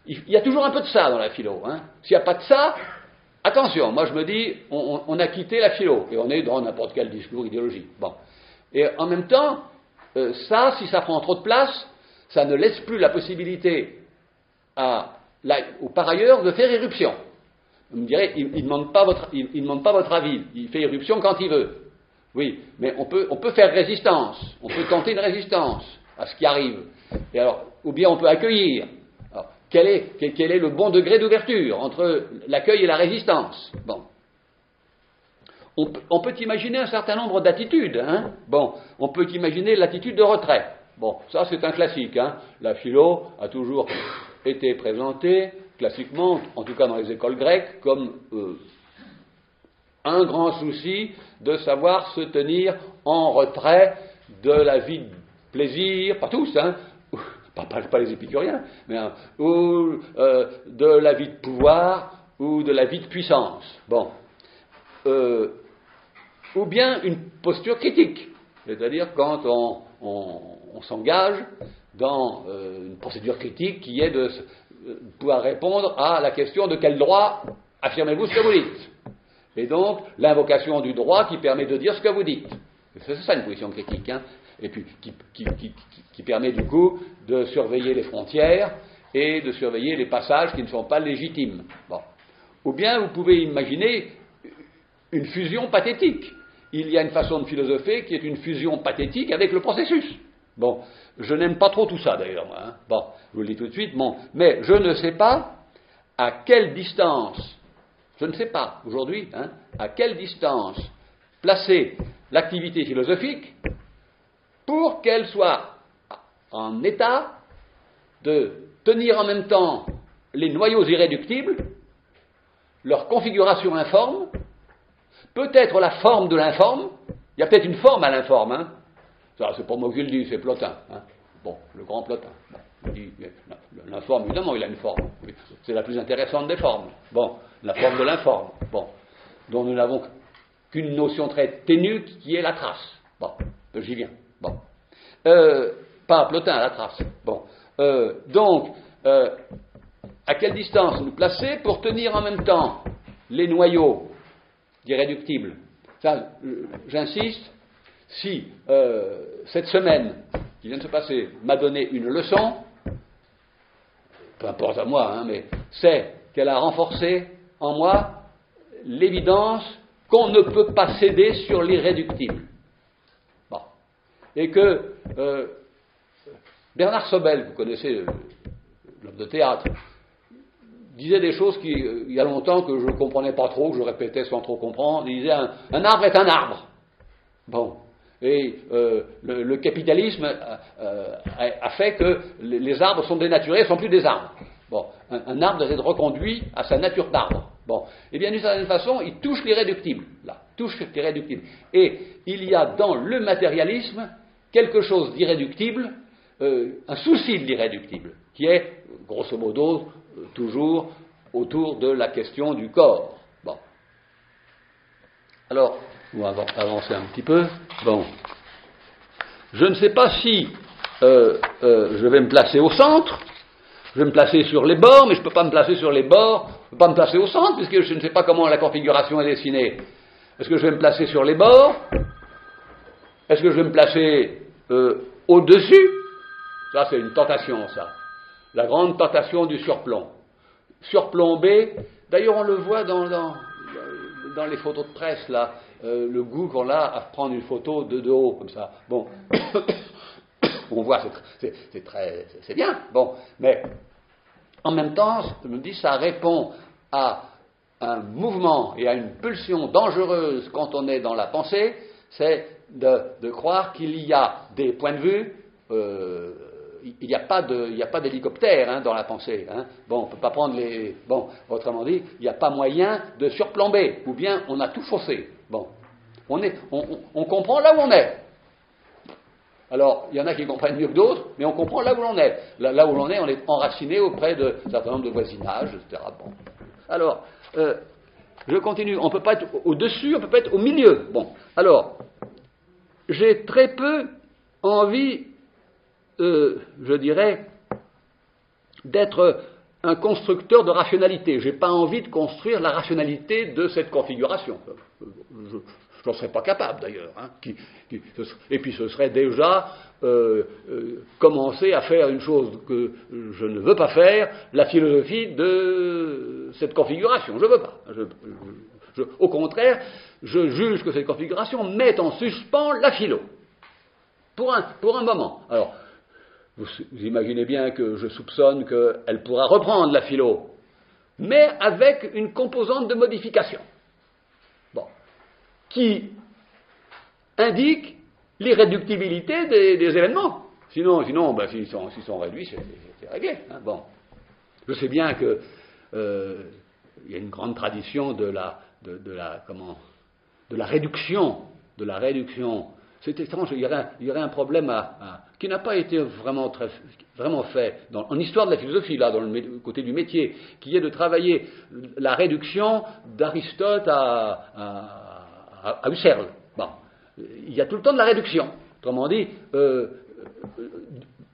il y a toujours un peu de ça dans la philo. Hein. S'il n'y a pas de ça, attention. Moi, je me dis, on a quitté la philo et on est dans n'importe quel discours idéologique. Bon, et en même temps, ça, si ça prend trop de place, ça ne laisse plus la possibilité au par ailleurs de faire éruption. Vous me direz, il ne demande pas votre avis, il fait éruption quand il veut. Oui, mais on peut faire résistance, on peut tenter une résistance à ce qui arrive. Et alors, ou bien on peut accueillir. Alors, quel est le bon degré d'ouverture entre l'accueil et la résistance? Bon. On peut imaginer un certain nombre d'attitudes. Hein. Bon, on peut imaginer l'attitude de retrait. Bon, ça c'est un classique. Hein. La philo a toujours été présentée, classiquement, en tout cas dans les écoles grecques, comme un grand souci de savoir se tenir en retrait de la vie de plaisir, pas tous, hein, pas les épicuriens, mais ou de la vie de pouvoir ou de la vie de puissance. Bon. Ou bien une posture critique, c'est-à-dire quand on s'engage dans une procédure critique qui est de pouvoir répondre à la question de quel droit affirmez-vous ce que vous dites. Et donc, l'invocation du droit qui permet de dire ce que vous dites. C'est ça une position critique, hein, et puis qui permet du coup de surveiller les frontières et de surveiller les passages qui ne sont pas légitimes. Bon. Ou bien vous pouvez imaginer une fusion pathétique. Il y a une façon de philosopher qui est une fusion pathétique avec le processus. Bon, je n'aime pas trop tout ça d'ailleurs, moi. Hein. Bon, je vous le dis tout de suite, bon, mais je ne sais pas à quelle distance, je ne sais pas aujourd'hui, hein, à quelle distance placer l'activité philosophique pour qu'elle soit en état de tenir en même temps les noyaux irréductibles, leur configuration informe, peut-être la forme de l'informe, il y a peut-être une forme à l'informe, hein. Ça, c'est pas moi qui le dis, c'est Plotin, hein. Bon, le grand Plotin. Bon, il dit, l'informe, évidemment, il a une forme. C'est la plus intéressante des formes. Bon, la forme de l'informe, bon, dont nous n'avons qu'une notion très ténue qui est la trace. Bon, j'y viens. Bon. Pas Plotin, la trace. Bon. Donc, à quelle distance nous placer pour tenir en même temps les noyaux irréductibles? Ça, j'insiste, si cette semaine qui vient de se passer m'a donné une leçon, peu importe à moi, hein, mais c'est qu'elle a renforcé en moi l'évidence qu'on ne peut pas céder sur l'irréductible. Bon. Et que Bernard Sobel, vous connaissez l'homme de théâtre, disait des choses qui, il y a longtemps que je ne comprenais pas trop, que je répétais sans trop comprendre. Il disait un arbre est un arbre. Bon. Et le capitalisme a fait que les arbres sont dénaturés, ne sont plus des arbres. Bon. Un arbre doit être reconduit à sa nature d'arbre. Bon. Et bien d'une certaine façon, il touche l'irréductible. Là, touche l'irréductible. Et il y a dans le matérialisme quelque chose d'irréductible, un souci de l'irréductible, qui est, grosso modo, toujours autour de la question du corps. Bon. Alors, on va avancer un petit peu. Bon. Je ne sais pas si je vais me placer au centre, je vais me placer sur les bords, mais je ne peux pas me placer sur les bords, je ne peux pas me placer au centre, puisque je ne sais pas comment la configuration est dessinée. Est-ce que je vais me placer sur les bords? Est-ce que je vais me placer au-dessus? Ça, c'est une tentation, ça. La grande tentation du surplomb. Surplombé, d'ailleurs on le voit dans les photos de presse, là, le goût qu'on a à prendre une photo de haut, comme ça. Bon, on voit, c'est bien, bon, mais en même temps, je me dis, ça répond à un mouvement et à une pulsion dangereuse quand on est dans la pensée, c'est de croire qu'il y a des points de vue, il n'y a pas d'hélicoptère, hein, dans la pensée. Hein. Bon, on ne peut pas prendre les... Bon, autrement dit, il n'y a pas moyen de surplomber, ou bien on a tout faussé. Bon, on comprend là où on est. Alors, il y en a qui comprennent mieux que d'autres, mais on comprend là où l'on est. Là où l'on est, on est enraciné auprès d'un certain nombre de voisinages, etc. Bon. Alors, je continue. On ne peut pas être au-dessus, on ne peut pas être au milieu. Bon, alors, j'ai très peu envie... je dirais, d'être un constructeur de rationalité. Je n'ai pas envie de construire la rationalité de cette configuration. Je n'en serais pas capable, d'ailleurs. Hein, et puis ce serait déjà commencer à faire une chose que je ne veux pas faire, la philosophie de cette configuration. Je ne veux pas. Au contraire, je juge que cette configuration met en suspens la philo. Pour un moment. Alors, vous imaginez bien que je soupçonne qu'elle pourra reprendre la philo, mais avec une composante de modification, bon, qui indique l'irréductibilité des événements. Sinon, ben, s'ils sont réduits, c'est réglé. Hein, bon. Je sais bien qu'il y a une grande tradition de la réduction. C'est étrange, il y aurait un problème qui n'a pas été vraiment fait en histoire de la philosophie, là, dans le côté du métier, qui est de travailler la réduction d'Aristote à Husserl. Bon. Il y a tout le temps de la réduction. Autrement dit,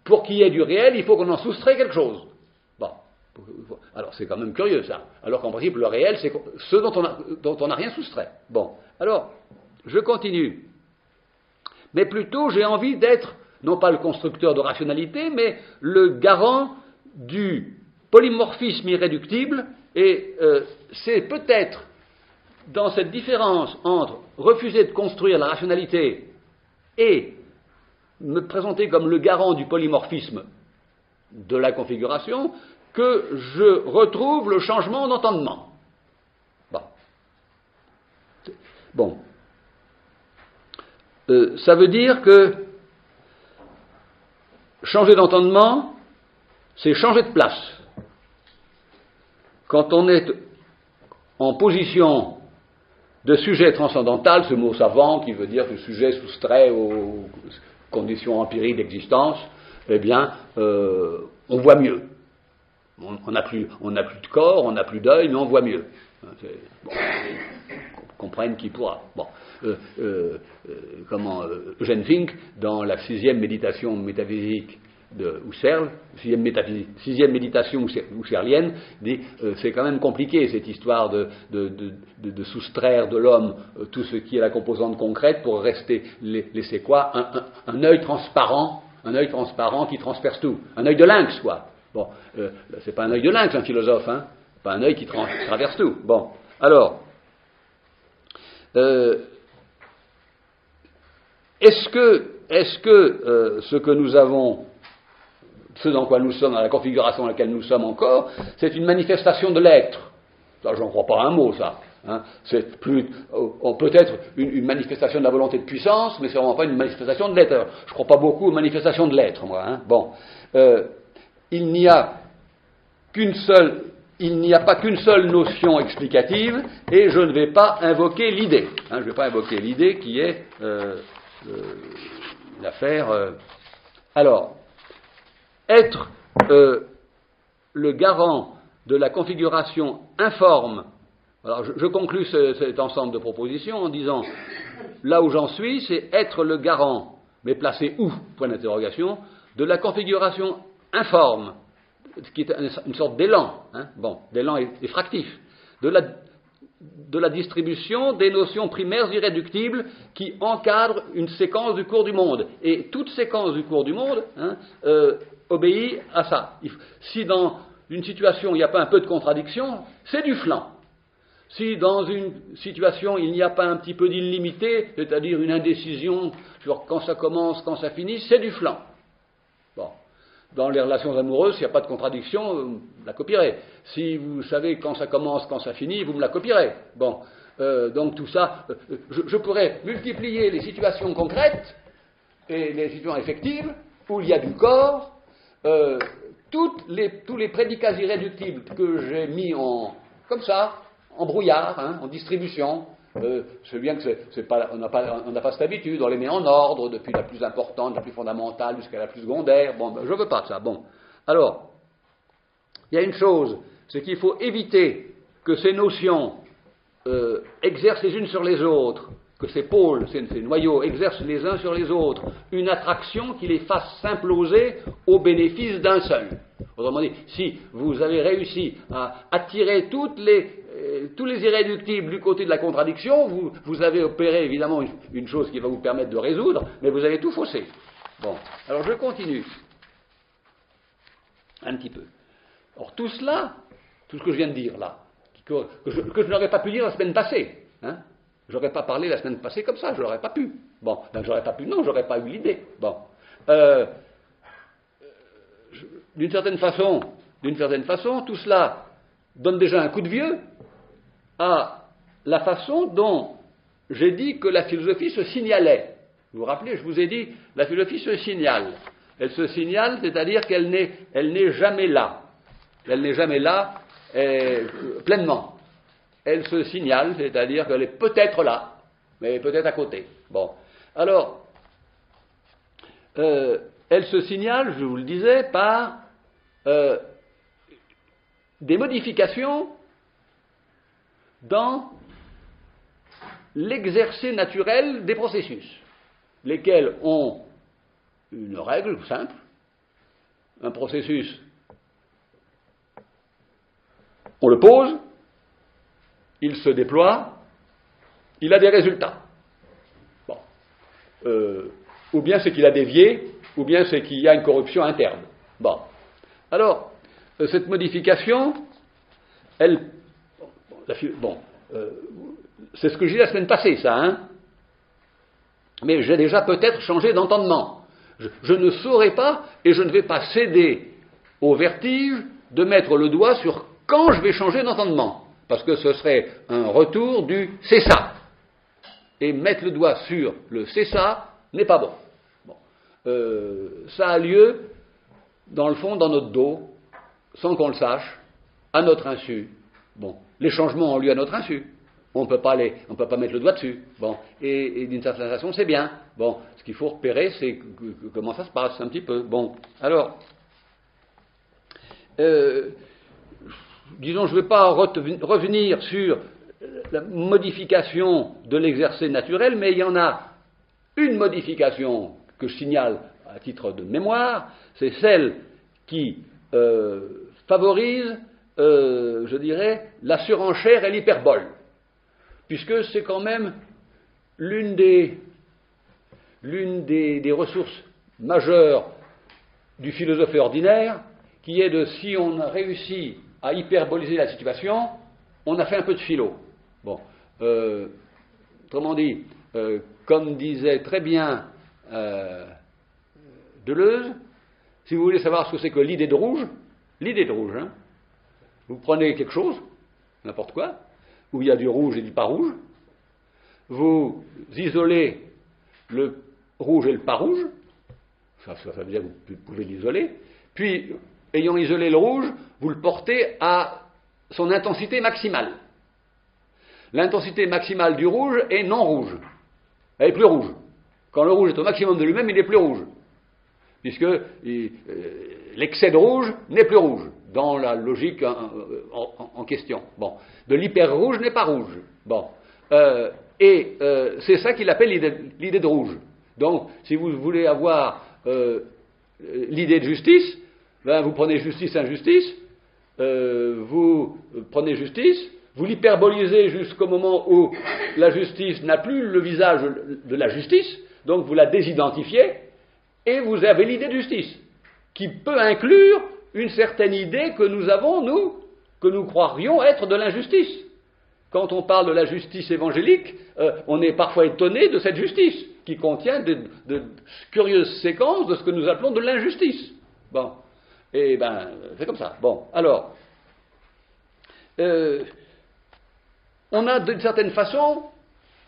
pour qu'il y ait du réel, il faut qu'on en soustrait quelque chose. Bon. Alors c'est quand même curieux, ça. Alors qu'en principe, le réel, c'est ce dont on n'a rien soustrait. Bon. Alors, je continue. mais plutôt j'ai envie d'être, non pas le constructeur de rationalité, mais le garant du polymorphisme irréductible, et c'est peut-être dans cette différence entre refuser de construire la rationalité et me présenter comme le garant du polymorphisme de la configuration que je retrouve le changement d'entendement. Bon. Ça veut dire que changer d'entendement, c'est changer de place. Quand on est en position de sujet transcendantal, ce mot savant qui veut dire que le sujet soustrait aux conditions empiriques d'existence, eh bien, on voit mieux. On n'a plus de corps, on n'a plus d'œil, mais on voit mieux. Bon, comprenne qui pourra. Bon, Eugène Fink, dans la 6e méditation métaphysique de Husserl, 6e méditation husserlienne, dit c'est quand même compliqué cette histoire de soustraire de l'homme tout ce qui est la composante concrète pour laisser quoi un œil transparent qui transperce tout, un œil de lynx quoi. Bon, c'est pas un œil de lynx un philosophe, hein, pas un œil qui traverse tout. Bon, alors. Est-ce que ce que nous avons, ce dans quoi nous sommes, dans la configuration dans laquelle nous sommes encore, c'est une manifestation de l'être? Ça, j'en crois pas un mot, ça. Hein. C'est peut-être une manifestation de la volonté de puissance, mais c'est vraiment pas une manifestation de l'être. Je crois pas beaucoup aux manifestations de l'être, moi. Hein. Bon, il n'y a pas qu'une seule notion explicative, et je ne vais pas invoquer l'idée. Hein, je ne vais pas invoquer l'idée qui est l'affaire. Alors, être le garant de la configuration informe. Alors, je conclus cet ensemble de propositions en disant, là où j'en suis, c'est être le garant, mais placé où, point d'interrogation, de la configuration informe, qui est une sorte d'élan, hein, bon, d'élan effractif, de la distribution des notions primaires irréductibles qui encadrent une séquence du cours du monde. Et toute séquence du cours du monde hein, obéit à ça. Si dans une situation il n'y a pas un peu de contradiction, c'est du flanc. Si dans une situation il n'y a pas un petit peu d'illimité, c'est-à-dire une indécision sur quand ça commence, quand ça finit, c'est du flanc. Bon. Dans les relations amoureuses, s'il n'y a pas de contradiction, vous me la copierez. Si vous savez quand ça commence, quand ça finit, vous me la copierez. Bon, donc tout ça, je pourrais multiplier les situations concrètes et les situations effectives où il y a du corps, tous les prédicats irréductibles que j'ai mis comme ça, en brouillard, hein, en distribution. C'est bien que on n'a pas cette habitude, on les met en ordre, depuis la plus importante, la plus fondamentale, jusqu'à la plus secondaire. Bon, je ne veux pas de ça. Bon. Alors, il y a une chose, c'est qu'il faut éviter que ces notions exercent les unes sur les autres, que ces pôles, ces noyaux exercent les uns sur les autres une attraction qui les fasse s'imploser au bénéfice d'un seul. Autrement dit, si vous avez réussi à attirer tous les irréductibles du côté de la contradiction, vous avez opéré évidemment une chose qui va vous permettre de résoudre, mais vous avez tout faussé. Bon, alors je continue un petit peu. Or tout cela, tout ce que je viens de dire là, que je n'aurais pas pu dire la semaine passée, hein, j'aurais pas parlé la semaine passée comme ça, je n'aurais pas pu. Bon, donc j'aurais pas eu l'idée. Bon, d'une certaine façon, tout cela donne déjà un coup de vieux à la façon dont j'ai dit que la philosophie se signalait. Vous vous rappelez, je vous ai dit, la philosophie se signale. Elle se signale, c'est-à-dire qu'elle n'est jamais là. Elle n'est jamais là pleinement. Elle se signale, c'est-à-dire qu'elle est peut-être là, mais peut-être à côté. Bon. Alors, elle se signale, je vous le disais, par des modifications dans l'exercer naturel des processus, lesquels ont une règle simple. Un processus, on le pose, il se déploie, il a des résultats. Bon. ou bien c'est qu'il a dévié, ou bien c'est qu'il y a une corruption interne. Bon. Alors, cette modification, elle... c'est ce que j'ai dit la semaine passée, ça, hein. Mais j'ai déjà peut-être changé d'entendement. Je ne saurais pas, et je ne vais pas céder au vertige de mettre le doigt sur quand je vais changer d'entendement, parce que ce serait un retour du c'est ça. Et mettre le doigt sur le c'est ça n'est pas bon. Ça a lieu, dans le fond, dans notre dos, sans qu'on le sache, à notre insu. Bon, les changements ont lieu à notre insu. On ne peut pas mettre le doigt dessus. Bon, et d'une certaine façon, c'est bien. Bon, ce qu'il faut repérer, c'est comment ça se passe un petit peu. Bon, alors, disons, je ne vais pas revenir sur la modification de l'exercice naturel, mais il y en a une modification que je signale à titre de mémoire, c'est celle qui favorise, je dirais, la surenchère et l'hyperbole, puisque c'est quand même l'une des ressources majeures du philosophe ordinaire, qui est de, si on a réussi à hyperboliser la situation, on a fait un peu de philo. Bon, autrement dit, comme disait très bien Deleuze, si vous voulez savoir ce que c'est que l'idée de rouge, hein, vous prenez quelque chose, n'importe quoi, où il y a du rouge et du pas rouge, vous isolez le rouge et le pas rouge, ça veut dire que vous pouvez l'isoler, puis, ayant isolé le rouge, vous le portez à son intensité maximale. L'intensité maximale du rouge est non rouge, elle est plus rouge. Quand le rouge est au maximum de lui-même, il n'est plus rouge, puisque l'excès de rouge n'est plus rouge, dans la logique en question. Bon. De l'hyper-rouge n'est pas rouge. Bon. C'est ça qu'il appelle l'idée de rouge. Donc, si vous voulez avoir l'idée de justice, ben, vous prenez justice-injustice, vous prenez justice, vous l'hyperbolisez jusqu'au moment où la justice n'a plus le visage de la justice, donc vous la désidentifiez, et vous avez l'idée de justice, qui peut inclure une certaine idée que nous avons, nous, que nous croirions être de l'injustice. Quand on parle de la justice évangélique, on est parfois étonné de cette justice, qui contient de curieuses séquences de ce que nous appelons de l'injustice. Bon, et ben, c'est comme ça. Bon, alors, on a d'une certaine façon,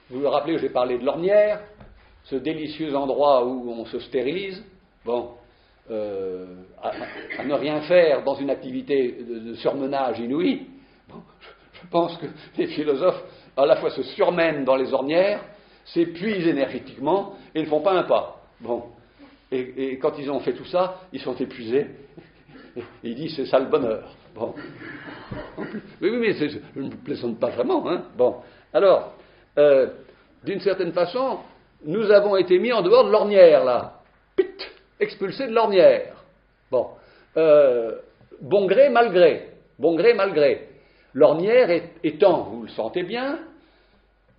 vous vous rappelez, j'ai parlé de l'ornière, ce délicieux endroit où on se stérilise, bon, à ne rien faire dans une activité de surmenage inouïe. Bon, je pense que les philosophes à la fois se surmènent dans les ornières, s'épuisent énergétiquement et ne font pas un pas. Bon, et quand ils ont fait tout ça, ils sont épuisés. Et ils disent c'est ça le bonheur. Bon, oui, mais je ne plaisante pas vraiment. Hein. Bon, alors, d'une certaine façon, nous avons été mis en dehors de l'ornière là. Put, expulsés de l'ornière. Bon, bon gré, mal gré. Bon gré, mal gré. L'ornière étant, vous le sentez bien,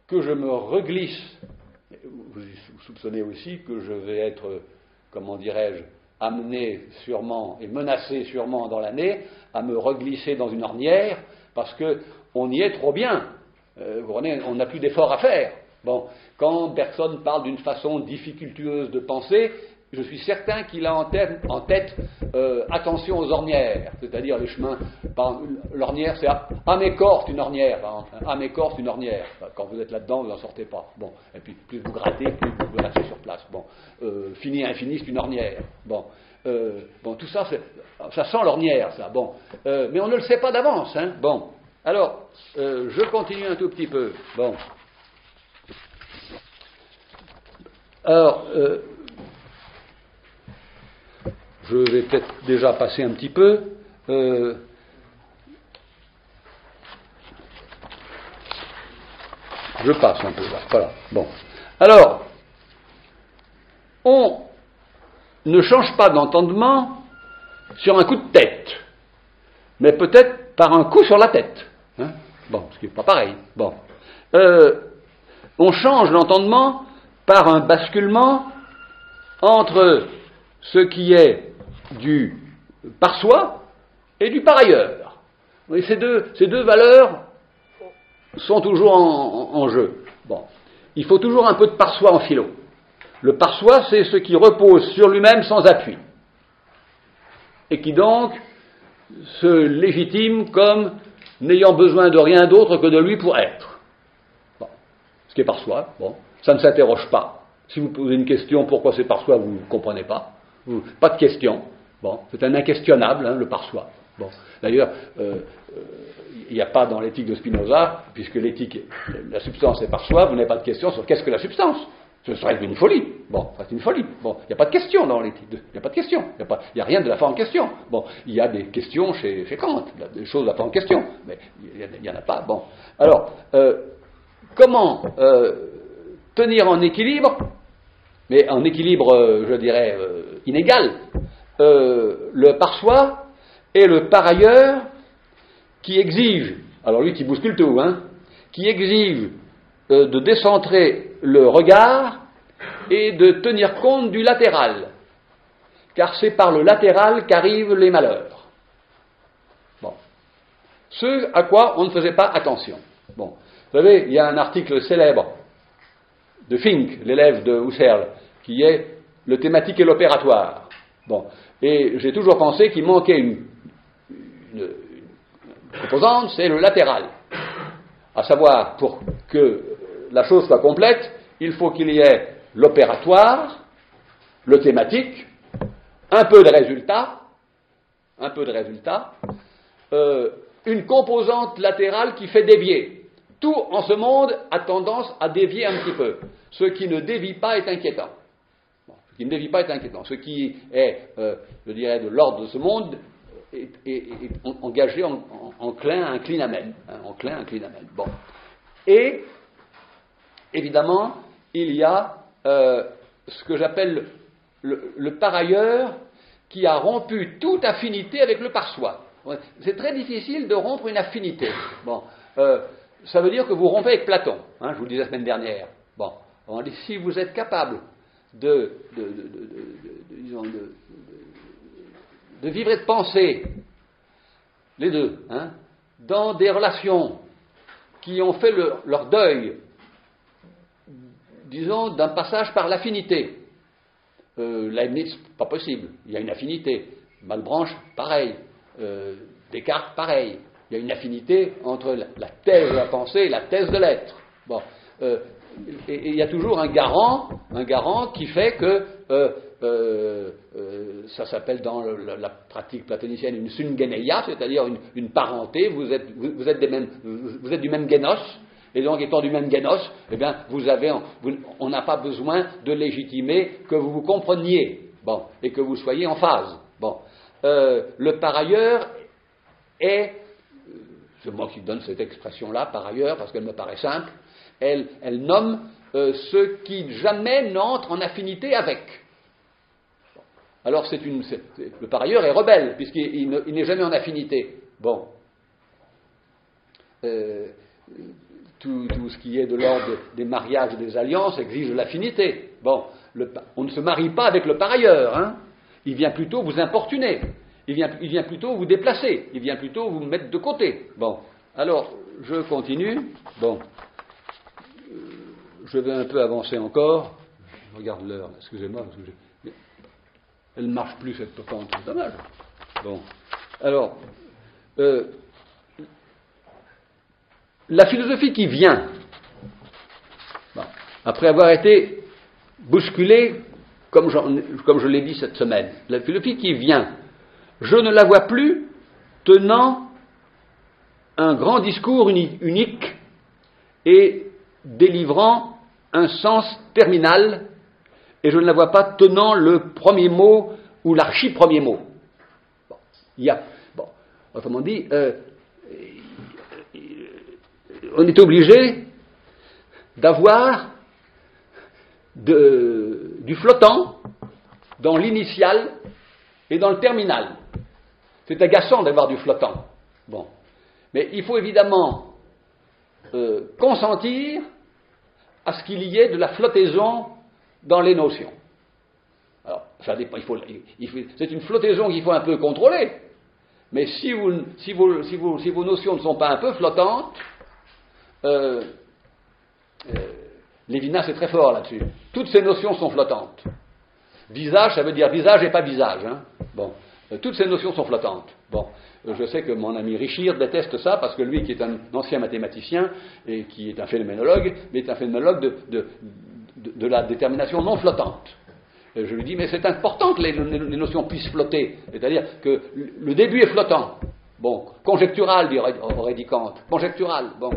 que je me reglisse. Vous soupçonnez aussi que je vais être, comment dirais-je, amené sûrement et menacé sûrement dans l'année à me reglisser dans une ornière parce qu'on y est trop bien. On n'a plus d'efforts à faire. Bon, quand Bergson parle d'une façon difficultueuse de penser, je suis certain qu'il a en tête attention aux ornières, c'est-à-dire les chemins. L'ornière, c'est Amécorte, une ornière. Amécorte, une ornière. Quand vous êtes là-dedans, vous n'en sortez pas. Bon, et puis plus vous grattez, plus vous restez sur place. Bon, fini infini, c'est une ornière. Bon, tout ça, ça sent l'ornière, ça. Bon, mais on ne le sait pas d'avance. Hein. Bon, alors, je continue un tout petit peu. Bon, alors. Je vais peut-être déjà passer un petit peu. Je passe un peu là. Voilà. Bon. Alors, on ne change pas d'entendement sur un coup de tête, mais peut-être par un coup sur la tête. Hein. Bon, ce qui n'est pas pareil. Bon. On change l'entendement par un basculement entre ce qui est du par soi et du par ailleurs. Et ces deux valeurs sont toujours en jeu. Bon. Il faut toujours un peu de par soi en philo. Le par soi, c'est ce qui repose sur lui-même sans appui. Et qui donc se légitime comme n'ayant besoin de rien d'autre que de lui pour être. Bon. Ce qui est par soi, bon, ça ne s'interroge pas. Si vous posez une question, pourquoi c'est par soi, vous ne comprenez pas. Pas de question. Bon, c'est un inquestionnable, hein, le par soi. Bon. D'ailleurs, il n'y a pas dans l'éthique de Spinoza, puisque l'éthique, la substance est par soi, vous n'avez pas de question sur qu'est-ce que la substance. Ce serait une folie. Bon, c'est une folie. Bon, il n'y a pas de question dans l'éthique. Il n'y a pas de question. Il n'y a rien de la fin en question. Bon, il y a des questions chez Kant, des choses à la fin en question, mais il n'y en a pas. Bon. Alors, comment tenir en équilibre, mais en équilibre, je dirais, inégal, le par soi et le par ailleurs qui exige, alors lui qui bouscule tout, hein, qui exige de décentrer le regard et de tenir compte du latéral, car c'est par le latéral qu'arrivent les malheurs. Bon. Ce à quoi on ne faisait pas attention. Bon. Vous savez, il y a un article célèbre de Fink, l'élève de Husserl, qui est le thématique et l'opératoire. Bon. Et j'ai toujours pensé qu'il manquait une composante, c'est le latéral. À savoir, pour que la chose soit complète, il faut qu'il y ait l'opératoire, le thématique, un peu de résultat, une composante latérale qui fait dévier. Tout en ce monde a tendance à dévier un petit peu. Ce qui ne dévie pas est inquiétant. Bon, ce qui ne dévie pas est inquiétant. Ce qui est, je dirais, de l'ordre de ce monde est engagé, incline à même. Bon. Et, évidemment, il y a ce que j'appelle le par ailleurs qui a rompu toute affinité avec le par soi. C'est très difficile de rompre une affinité. Bon, ça veut dire que vous rompez avec Platon, hein, je vous le disais la semaine dernière. Bon, on dit, si vous êtes capable de vivre et de penser, les deux, hein, dans des relations qui ont fait leur deuil, disons, d'un passage par l'affinité. Leibniz, pas possible, il y a une affinité. Malebranche, pareil. Descartes, pareil. Il y a une affinité entre la thèse de la pensée et la thèse de l'être. Bon. Et il y a toujours un garant qui fait que ça s'appelle dans la pratique platonicienne une syngeneia, c'est-à-dire une parenté. Vous êtes du même génos. Et donc, étant du même génos, eh bien, on n'a pas besoin de légitimer que vous vous compreniez, bon, et que vous soyez en phase. Bon, le par ailleurs est, c'est moi qui donne cette expression-là, par ailleurs, parce qu'elle me paraît simple. Elle nomme ce qui jamais n'entre en affinité avec. Alors, le par ailleurs est rebelle, puisqu'il n'est jamais en affinité. Bon. Tout ce qui est de l'ordre des mariages et des alliances exige de l'affinité. Bon, on ne se marie pas avec le par ailleurs, hein. Il vient plutôt vous importuner, il vient plutôt vous déplacer, il vient plutôt vous mettre de côté. Bon, alors, je continue. Bon, je vais un peu avancer encore. Je regarde l'heure, excusez-moi, parce que elle ne marche plus cette tocante, c'est dommage. Bon, alors, la philosophie qui vient, bon, après avoir été bousculée, comme je l'ai dit cette semaine, la philosophie qui vient, je ne la vois plus tenant un grand discours unique et délivrant un sens terminal, et je ne la vois pas tenant le premier mot ou l'archi-premier mot. Bon, autrement dit, on est obligé d'avoir du flottant dans l'initial et dans le terminal. C'est agaçant d'avoir du flottant. Bon. Mais il faut évidemment consentir à ce qu'il y ait de la flottaison dans les notions. Ça dépend, c'est une flottaison qu'il faut un peu contrôler. Mais si vos notions ne sont pas un peu flottantes, Lévinas est très fort là-dessus. Toutes ces notions sont flottantes. Visage, ça veut dire visage et pas visage. Hein. Bon. Toutes ces notions sont flottantes. Bon. Je sais que mon ami Richir déteste ça, parce que lui, qui est un ancien mathématicien, et qui est un phénoménologue, mais est un phénoménologue de la détermination non flottante. Et je lui dis, mais c'est important que les notions puissent flotter. C'est-à-dire que le début est flottant. Bon. Conjectural, aurait dit Kant. Conjectural. Bon.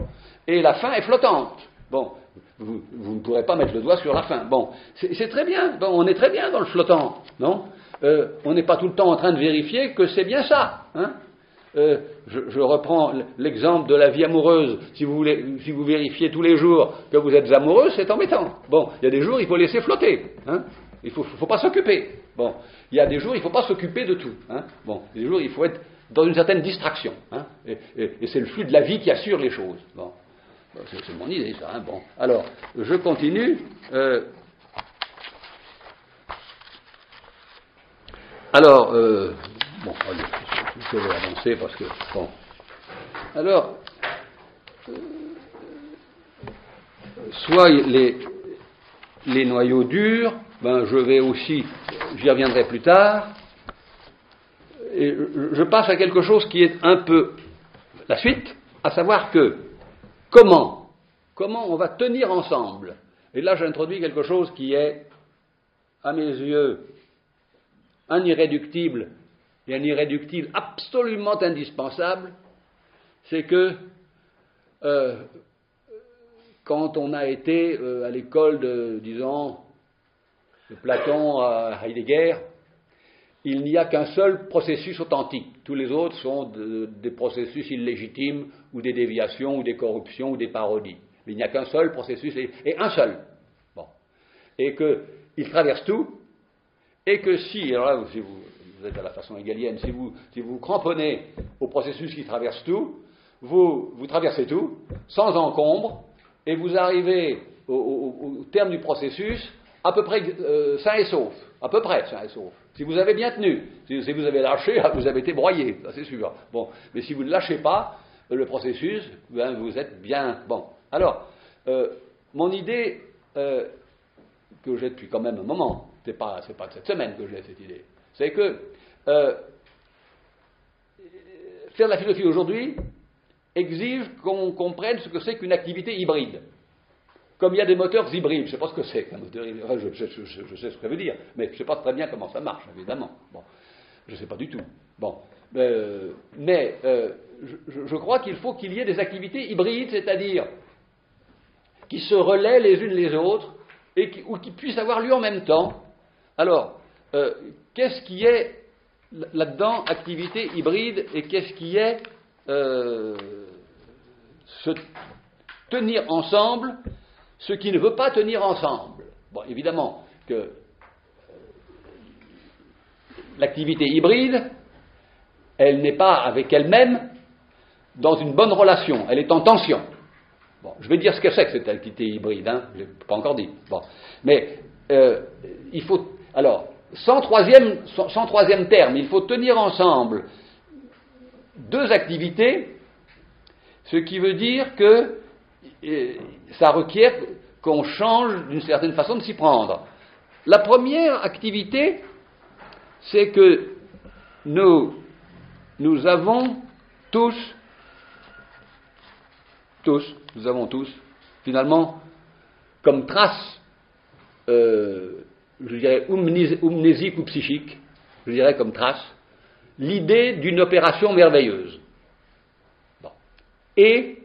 Et la fin est flottante. Bon. Vous ne pourrez pas mettre le doigt sur la fin. Bon, c'est très bien. Bon, on est très bien dans le flottant, non? On n'est pas tout le temps en train de vérifier que c'est bien ça. Hein? Je reprends l'exemple de la vie amoureuse. Si vous vérifiez tous les jours que vous êtes amoureux, c'est embêtant. Bon, il y a des jours, il faut laisser flotter. Hein? Il faut pas s'occuper. Bon, il y a des jours, il ne faut pas s'occuper de tout. Hein? Bon, il y a des jours, il faut être dans une certaine distraction. Hein? Et c'est le flux de la vie qui assure les choses. Bon. C'est mon idée, ça. Hein, bon. Alors, je continue. Bon, allez, je vais avancer parce que. Bon. Alors, soit les noyaux durs, ben, je vais aussi, j'y reviendrai plus tard, et je passe à quelque chose qui est un peu la suite, à savoir que comment on va tenir ensemble. Et là, j'introduis quelque chose qui est, à mes yeux, un irréductible, et un irréductible absolument indispensable, c'est que quand on a été à l'école de Platon à Heidegger, il n'y a qu'un seul processus authentique. Tous les autres sont des processus illégitimes, ou des déviations, ou des corruptions, ou des parodies. Mais il n'y a qu'un seul processus, et un seul. Bon. Et qu'il traverse tout, et que alors là, si vous êtes à la façon hegelienne, si vous cramponnez au processus qui traverse tout, vous traversez tout, sans encombre, et vous arrivez au terme du processus à peu près sain et sauf. À peu près sain et sauf. Si vous avez bien tenu. Si vous avez lâché, vous avez été broyé, ça c'est sûr. Bon. Mais si vous ne lâchez pas le processus, ben, vous êtes bien. Bon. Alors, mon idée, que j'ai depuis quand même un moment, c'est pas de cette semaine que j'ai cette idée, c'est que faire de la philosophie aujourd'hui exige qu'on comprenne ce que c'est qu'une activité hybride. Comme il y a des moteurs hybrides, je ne sais pas ce que c'est qu'un moteur hybride, enfin, je sais ce que ça veut dire, mais je ne sais pas très bien comment ça marche, évidemment. Bon, je ne sais pas du tout. Bon, mais je crois qu'il faut qu'il y ait des activités hybrides, c'est-à-dire qui se relaient les unes les autres, ou qui puissent avoir lieu en même temps. Alors, qu'est-ce qui est là-dedans activité hybride, et qu'est-ce qui est se tenir ensemble, ce qui ne veut pas tenir ensemble. Bon, évidemment que l'activité hybride, elle n'est pas avec elle-même dans une bonne relation, elle est en tension. Bon, je vais dire ce que c'est que cette activité hybride, hein, je n'ai pas encore dit. Bon. Mais il faut, alors, sans troisième terme, il faut tenir ensemble deux activités, ce qui veut dire que ça requiert qu'on change d'une certaine façon de s'y prendre. La première activité, c'est que nous avons tous, finalement, comme trace, je dirais, umnésique ou psychique, je dirais comme trace, l'idée d'une opération merveilleuse. Bon. Et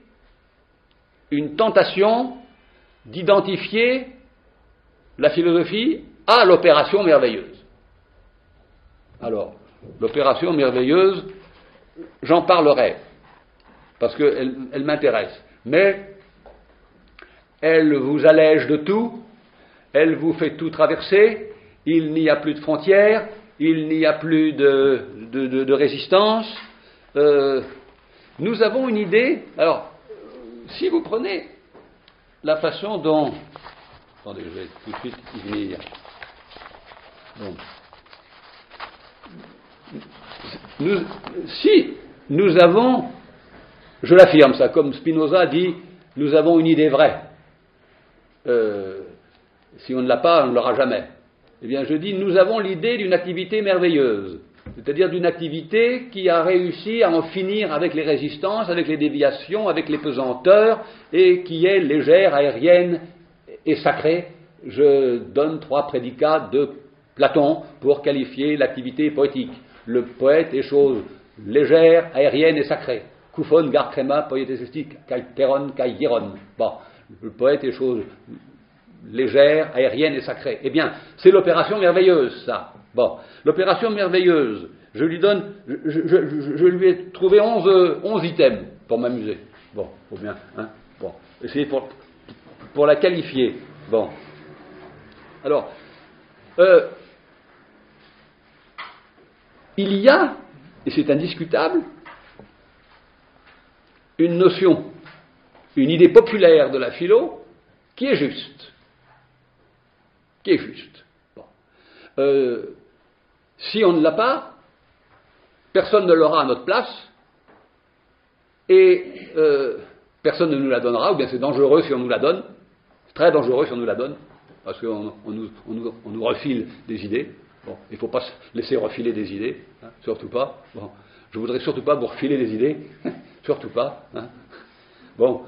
une tentation d'identifier la philosophie à l'opération merveilleuse. Alors, l'opération merveilleuse, j'en parlerai, parce qu'elle m'intéresse. Mais elle vous allège de tout, elle vous fait tout traverser, il n'y a plus de frontières, il n'y a plus de résistance. Nous avons une idée. Alors, si vous prenez la façon dont... Attendez, je vais tout de suite y venir. Bon. si nous avons, je l'affirme ça, comme Spinoza dit, nous avons une idée vraie. Si on ne l'a pas, on ne l'aura jamais. Eh bien, je dis, nous avons l'idée d'une activité merveilleuse, c'est-à-dire d'une activité qui a réussi à en finir avec les résistances, avec les déviations, avec les pesanteurs, et qui est légère, aérienne et sacrée. Je donne 3 prédicats de Platon pour qualifier l'activité poétique. Le poète est chose légère, aérienne et sacrée. Kouphon, gar crema, poétesistique, kai teron, kai hieron. Bon, le poète est chose légère, aérienne et sacrée. Eh bien, c'est l'opération merveilleuse, ça. Bon, l'opération merveilleuse, je lui donne, je lui ai trouvé 11 items pour m'amuser. Bon, faut bien, hein. Bon, essayez pour la qualifier. Bon. Alors, il y a, et c'est indiscutable, une notion, une idée populaire de la philo qui est juste. Qui est juste. Bon. Si on ne l'a pas, personne ne l'aura à notre place, et personne ne nous la donnera, ou bien c'est dangereux si on nous la donne, c'est très dangereux si on nous la donne, parce qu'on nous refile des idées. Bon, il ne faut pas se laisser refiler des idées, hein, surtout pas. Bon, je ne voudrais surtout pas vous refiler des idées, surtout pas. Hein. Bon,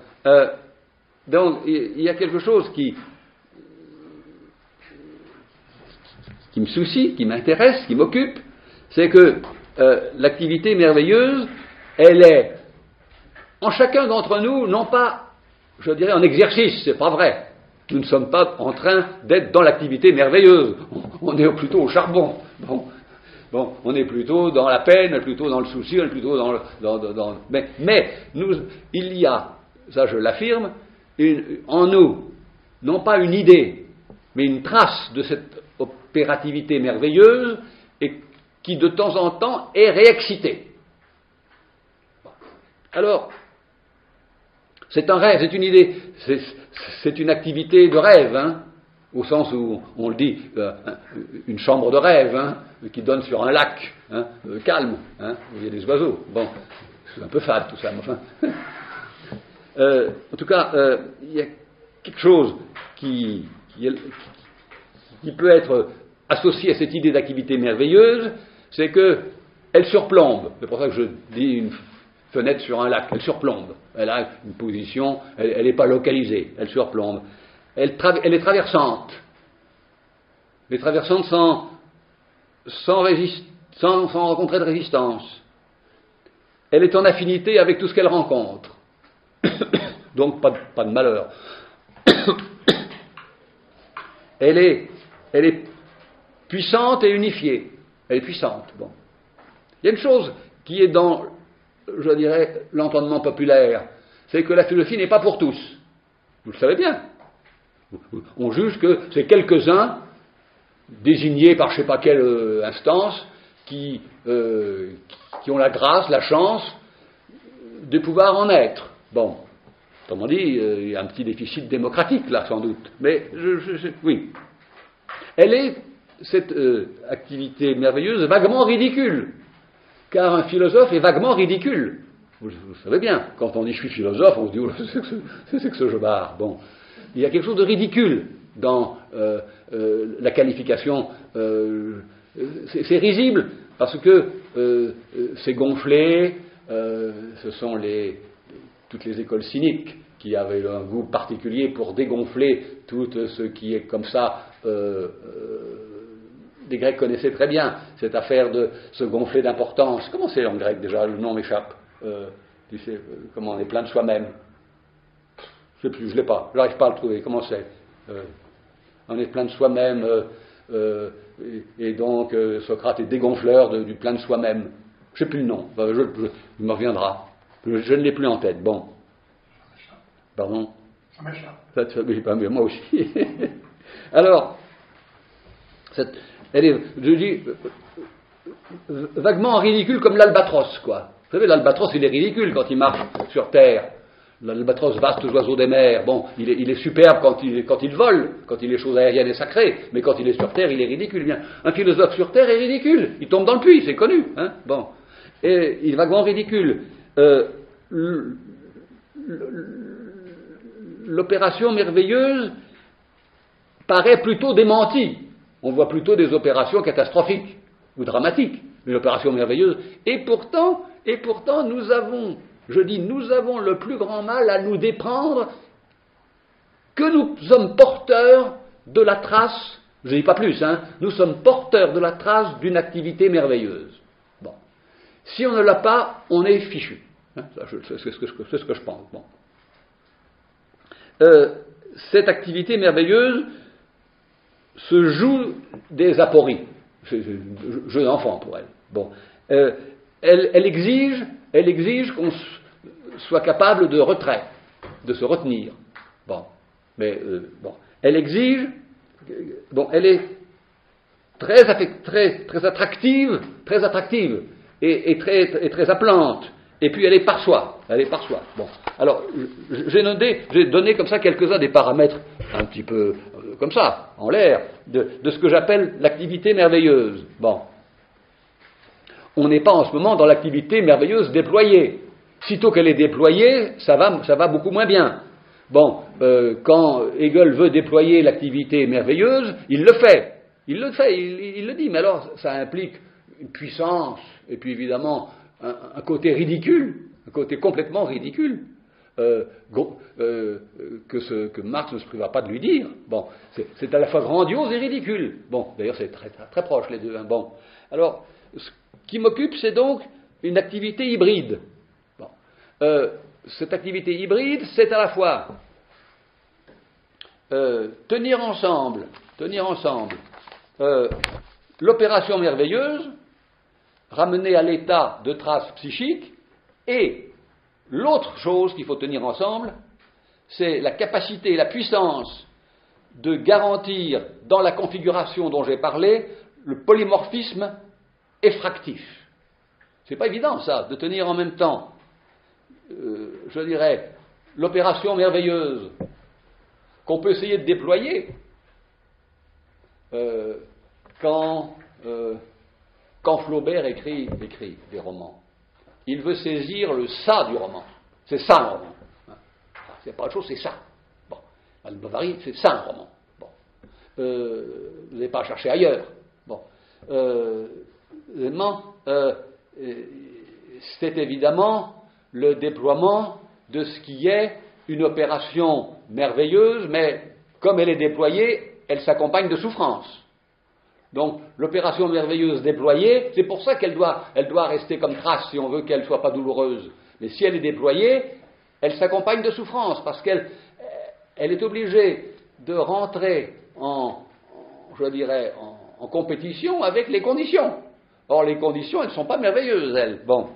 donc il y a quelque chose qui me soucie, qui m'intéresse, qui m'occupe, c'est que l'activité merveilleuse, elle est en chacun d'entre nous, non pas, je dirais, en exercice, c'est pas vrai. Nous ne sommes pas en train d'être dans l'activité merveilleuse. On est plutôt au charbon. Bon, on est plutôt dans la peine, plutôt dans le souci, plutôt mais il y a, ça je l'affirme, en nous, non pas une idée, mais une trace de cette opérativité merveilleuse et qui de temps en temps est réexcitée. Alors, c'est un rêve, c'est une idée, c'est une activité de rêve, hein, au sens où on le dit, une chambre de rêve, hein, qui donne sur un lac, hein, calme, hein, où il y a des oiseaux. Bon, c'est un peu fade tout ça, mais enfin. En tout cas, il y a quelque chose qui peut être associé à cette idée d'activité merveilleuse, c'est qu'elle surplombe. C'est pour ça que je dis une fenêtre sur un lac, elle surplombe. Elle a une position, elle n'est pas localisée, elle surplombe. Elle est traversante. Elle est traversante sans rencontrer de résistance. Elle est en affinité avec tout ce qu'elle rencontre. Donc pas de malheur. Elle est puissante et unifiée. Elle est puissante. Bon. Il y a une chose qui est dans, je dirais, l'entendement populaire, c'est que la philosophie n'est pas pour tous. Vous le savez bien. On juge que c'est quelques-uns, désignés par je ne sais pas quelle instance, qui ont la grâce, la chance de pouvoir en être. Bon, autrement dit, il y a un petit déficit démocratique là, sans doute. Mais, oui. Elle est, cette activité merveilleuse, vaguement ridicule. Car un philosophe est vaguement ridicule. Vous savez bien, quand on dit je suis philosophe, on se dit, oh, c'est que ce jobard. Bon. Il y a quelque chose de ridicule dans la qualification. C'est risible, parce que c'est gonflé, ce sont toutes les écoles cyniques qui avaient un goût particulier pour dégonfler tout ce qui est comme ça. Les Grecs connaissaient très bien cette affaire de se gonfler d'importance. Comment c'est en grec déjà? Le nom m'échappe. Tu sais, comment on est plein de soi-même. Je ne sais plus, je ne l'ai pas. Je n'arrive pas à le trouver. Comment c'est? On est plein de soi-même. Et donc, Socrate est dégonfleur du plein de soi-même. Je ne sais plus le nom. Il me reviendra. Je ne l'ai plus en tête. Bon. Pardon? Ça m'échappe. Mais moi aussi. Alors, elle est, je dis, vaguement ridicule comme l'albatros, quoi. Vous savez, l'albatros, il est ridicule quand il marche sur Terre. L'albatros, vaste oiseau des mers, bon, il est superbe quand il vole, quand il est chose aérienne et sacrée, mais quand il est sur Terre, il est ridicule. Bien. Un philosophe sur Terre est ridicule, il tombe dans le puits, c'est connu. Hein, bon. Et il est vaguement ridicule. L'opération merveilleuse paraît plutôt démentie. On voit plutôt des opérations catastrophiques ou dramatiques, mais l'opération merveilleuse. Et pourtant, nous avons le plus grand mal à nous déprendre que nous sommes porteurs de la trace, je ne dis pas plus, hein, nous sommes porteurs de la trace d'une activité merveilleuse. Bon. Si on ne l'a pas, on est fichu. Hein, c'est ce que je pense. Bon. Cette activité merveilleuse se joue des apories. C'est jeu d'enfant pour elle. Bon. Elle exige qu'on soit capable de retrait, de se retenir. Bon. Mais, bon. Elle exige, bon, elle est très attractive et très appelante. Et puis elle est par soi. Bon. Alors, j'ai donné comme ça quelques-uns des paramètres un petit peu comme ça, en l'air, de ce que j'appelle l'activité merveilleuse. Bon. On n'est pas en ce moment dans l'activité merveilleuse déployée. Sitôt qu'elle est déployée, ça va beaucoup moins bien. Bon, quand Hegel veut déployer l'activité merveilleuse, il le fait. Il le dit, mais alors ça implique une puissance, et puis évidemment un côté ridicule, un côté complètement ridicule, que Marx ne se priva pas de lui dire. Bon, c'est à la fois grandiose et ridicule. Bon, d'ailleurs c'est très proche les deux. Hein. Bon, alors, ce qui m'occupe, c'est donc une activité hybride. Bon. Cette activité hybride, c'est à la fois tenir ensemble l'opération merveilleuse, ramener à l'état de trace psychique, et l'autre chose qu'il faut tenir ensemble, c'est la capacité et la puissance de garantir, dans la configuration dont j'ai parlé, le polymorphisme effractif. C'est pas évident, ça, de tenir en même temps, je dirais, l'opération merveilleuse qu'on peut essayer de déployer quand Flaubert écrit des romans. Il veut saisir le ça du roman. C'est ça un roman. C'est pas autre chose, c'est ça. Bon. Madame Bovary, c'est ça un roman. Bon. Vous n'avez pas à chercher ailleurs. Bon. C'est évidemment le déploiement de ce qui est une opération merveilleuse, mais comme elle est déployée, elle s'accompagne de souffrance. Donc, l'opération merveilleuse déployée, c'est pour ça qu'elle doit rester comme trace si on veut qu'elle ne soit pas douloureuse. Mais si elle est déployée, elle s'accompagne de souffrance, parce qu'elle est obligée de rentrer en compétition avec les conditions. Or, les conditions, elles ne sont pas merveilleuses, elles. Bon.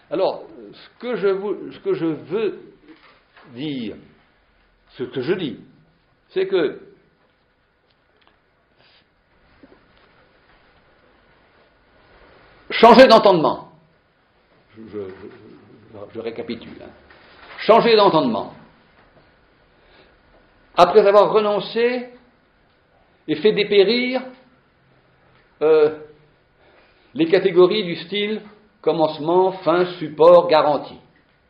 Alors, ce que je veux dire, ce que je dis, c'est que changer d'entendement, je récapitule, hein. Changer d'entendement, après avoir renoncé et fait dépérir les catégories du style commencement, fin, support, garantie.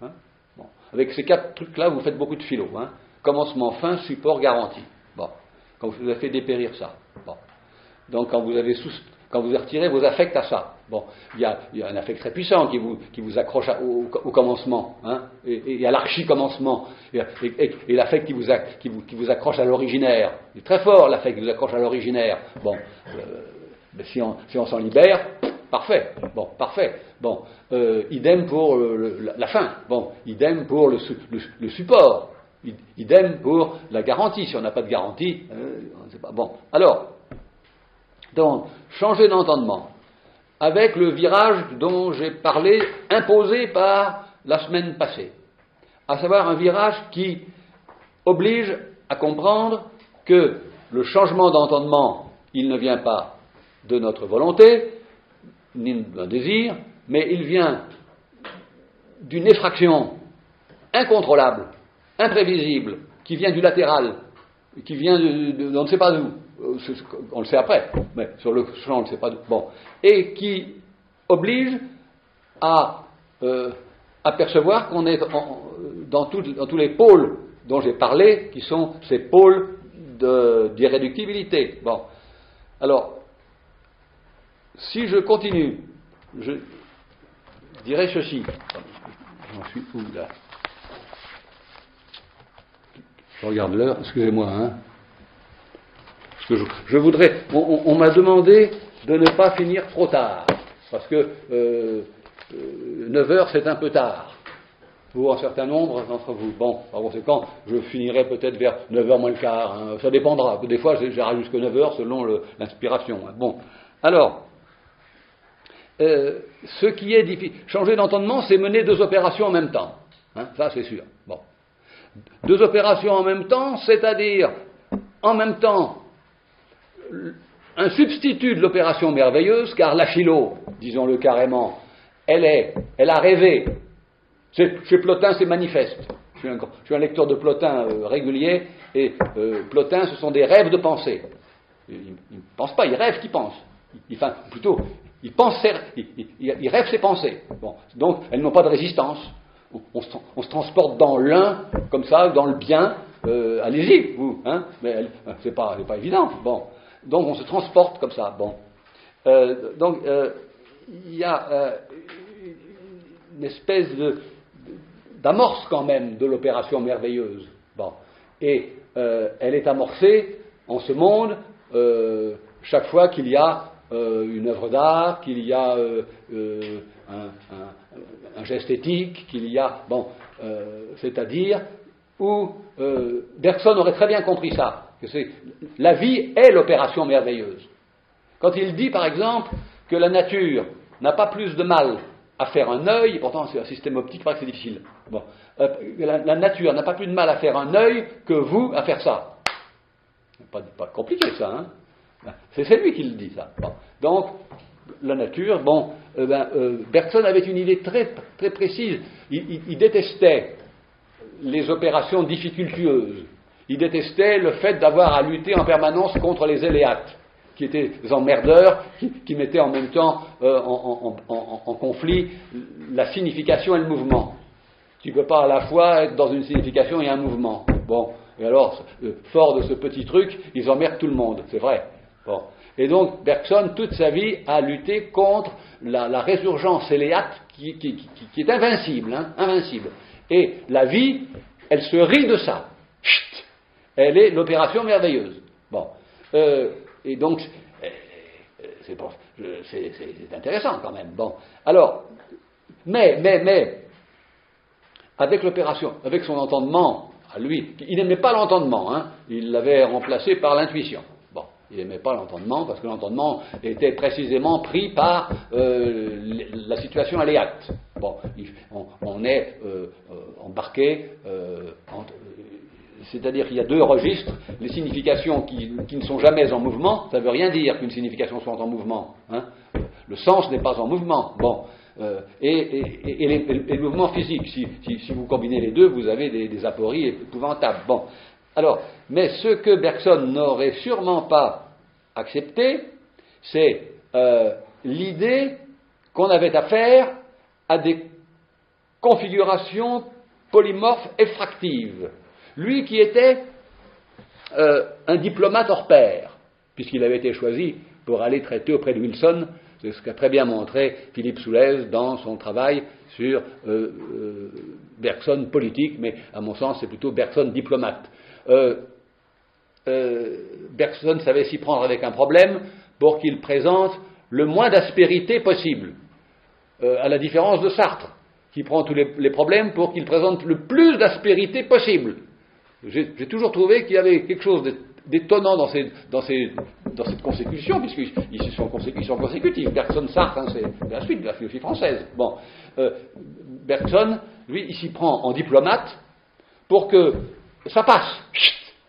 Hein, bon. Avec ces 4 trucs-là, vous faites beaucoup de philo. Hein. Commencement, fin, support, garantie. Bon. Quand vous avez fait dépérir ça. Bon. Donc quand vous avez retiré vos affects à ça. Bon. Il y a un affect très puissant qui vous accroche au commencement. Hein, et à l'archi-commencement. Et l'affect qui vous accroche à l'originaire. Il est très fort, l'affect qui vous accroche à l'originaire. Bon. Mais si on s'en libère, parfait. Bon, parfait. Bon, idem pour la fin. Bon, idem pour le support. Idem pour la garantie. Si on n'a pas de garantie, on ne sait pas. Bon, alors, donc, changer d'entendement avec le virage dont j'ai parlé, imposé par la semaine passée. À savoir un virage qui oblige à comprendre que le changement d'entendement, il ne vient pas de notre volonté, ni d'un désir, mais il vient d'une effraction incontrôlable imprévisible, qui vient du latéral, qui vient on ne sait pas d'où, on le sait après, mais sur le champ on ne le sait pas d'où, bon, et qui oblige à apercevoir qu'on est dans tous les pôles dont j'ai parlé, qui sont ces pôles d'irréductibilité. Bon, alors, si je continue, je dirais ceci. J'en suis où là? Je regarde l'heure, excusez-moi, hein. Parce que je voudrais. On m'a demandé de ne pas finir trop tard, parce que 9 heures c'est un peu tard pour un certain nombre d'entre vous. Bon, par conséquent, je finirai peut-être vers 9h moins le quart, hein. Ça dépendra. Des fois, j'arrive jusqu'à 9h selon l'inspiration. Hein. Bon, alors, ce qui est difficile, changer d'entendement, c'est mener 2 opérations en même temps. Hein, ça, c'est sûr. Bon. 2 opérations en même temps, c'est-à-dire, en même temps, un substitut de l'opération merveilleuse, car la philo, disons-le carrément, elle a rêvé. Chez Plotin, c'est manifeste. Je suis un lecteur de Plotin régulier, et Plotin, ce sont des rêves de pensée. Il ne pense pas, il rêve qu'il pense. Enfin, plutôt, il rêve ses pensées. Bon, donc, elles n'ont pas de résistance. On se transporte dans l'un, comme ça, dans le bien. Allez-y, vous. Hein, mais c'est pas évident. Bon, donc, on se transporte comme ça. Bon, donc, il y a une espèce d'amorce quand même de l'opération merveilleuse. Bon. Et elle est amorcée en ce monde chaque fois qu'il y a une œuvre d'art, qu'il y a un geste éthique, qu'il y a... Bon, c'est-à-dire où Bergson aurait très bien compris ça, que la vie est l'opération merveilleuse. Quand il dit, par exemple, que la nature n'a pas plus de mal à faire un œil, et pourtant c'est un système optique, pas que c'est difficile. Bon. La nature n'a pas plus de mal à faire un œil que vous à faire ça. Pas compliqué ça, hein. C'est lui qui le dit, ça. Bon. Donc, la nature, bon, Bergson avait une idée très, très précise. Il détestait les opérations difficultueuses. Il détestait le fait d'avoir à lutter en permanence contre les éléates, qui étaient des emmerdeurs, qui mettaient en même temps en conflit la signification et le mouvement. Tu ne peux pas à la fois être dans une signification et un mouvement. Bon, et alors, fort de ce petit truc, ils emmerdent tout le monde, c'est vrai. Bon. Et donc, Bergson, toute sa vie, a lutté contre la résurgence éléate qui est invincible, hein, invincible. Et la vie, elle se rit de ça. Chut, elle est l'opération merveilleuse. Bon. Et donc, c'est intéressant quand même. Bon. Alors, mais, avec l'opération, avec son entendement, à lui, il n'aimait pas l'entendement, hein, il l'avait remplacé par l'intuition. Bon, il n'aimait pas l'entendement parce que l'entendement était précisément pris par la situation aléate. Bon, on est embarqué, c'est-à-dire qu'il y a 2 registres, les significations qui ne sont jamais en mouvement, ça ne veut rien dire qu'une signification soit en mouvement. Hein. Le sens n'est pas en mouvement. Bon. Et les mouvements physiques, si vous combinez les deux, vous avez des apories épouvantables. Bon. Alors, mais ce que Bergson n'aurait sûrement pas accepté, c'est l'idée qu'on avait affaire à des configurations polymorphes effractives. Lui qui était un diplomate hors pair, puisqu'il avait été choisi pour aller traiter auprès de Wilson, c'est ce qu'a très bien montré Philippe Soulez dans son travail sur Bergson politique, mais à mon sens c'est plutôt Bergson diplomate. Bergson savait s'y prendre avec un problème pour qu'il présente le moins d'aspérité possible, à la différence de Sartre, qui prend tous les problèmes pour qu'il présente le plus d'aspérité possible. J'ai toujours trouvé qu'il y avait quelque chose d'étonnant dans cette consécution, puisqu'ils sont consécutifs. Bergson, Sartre, hein, c'est la suite de la philosophie française. Bon, Bergson, lui, il s'y prend en diplomate pour que ça passe.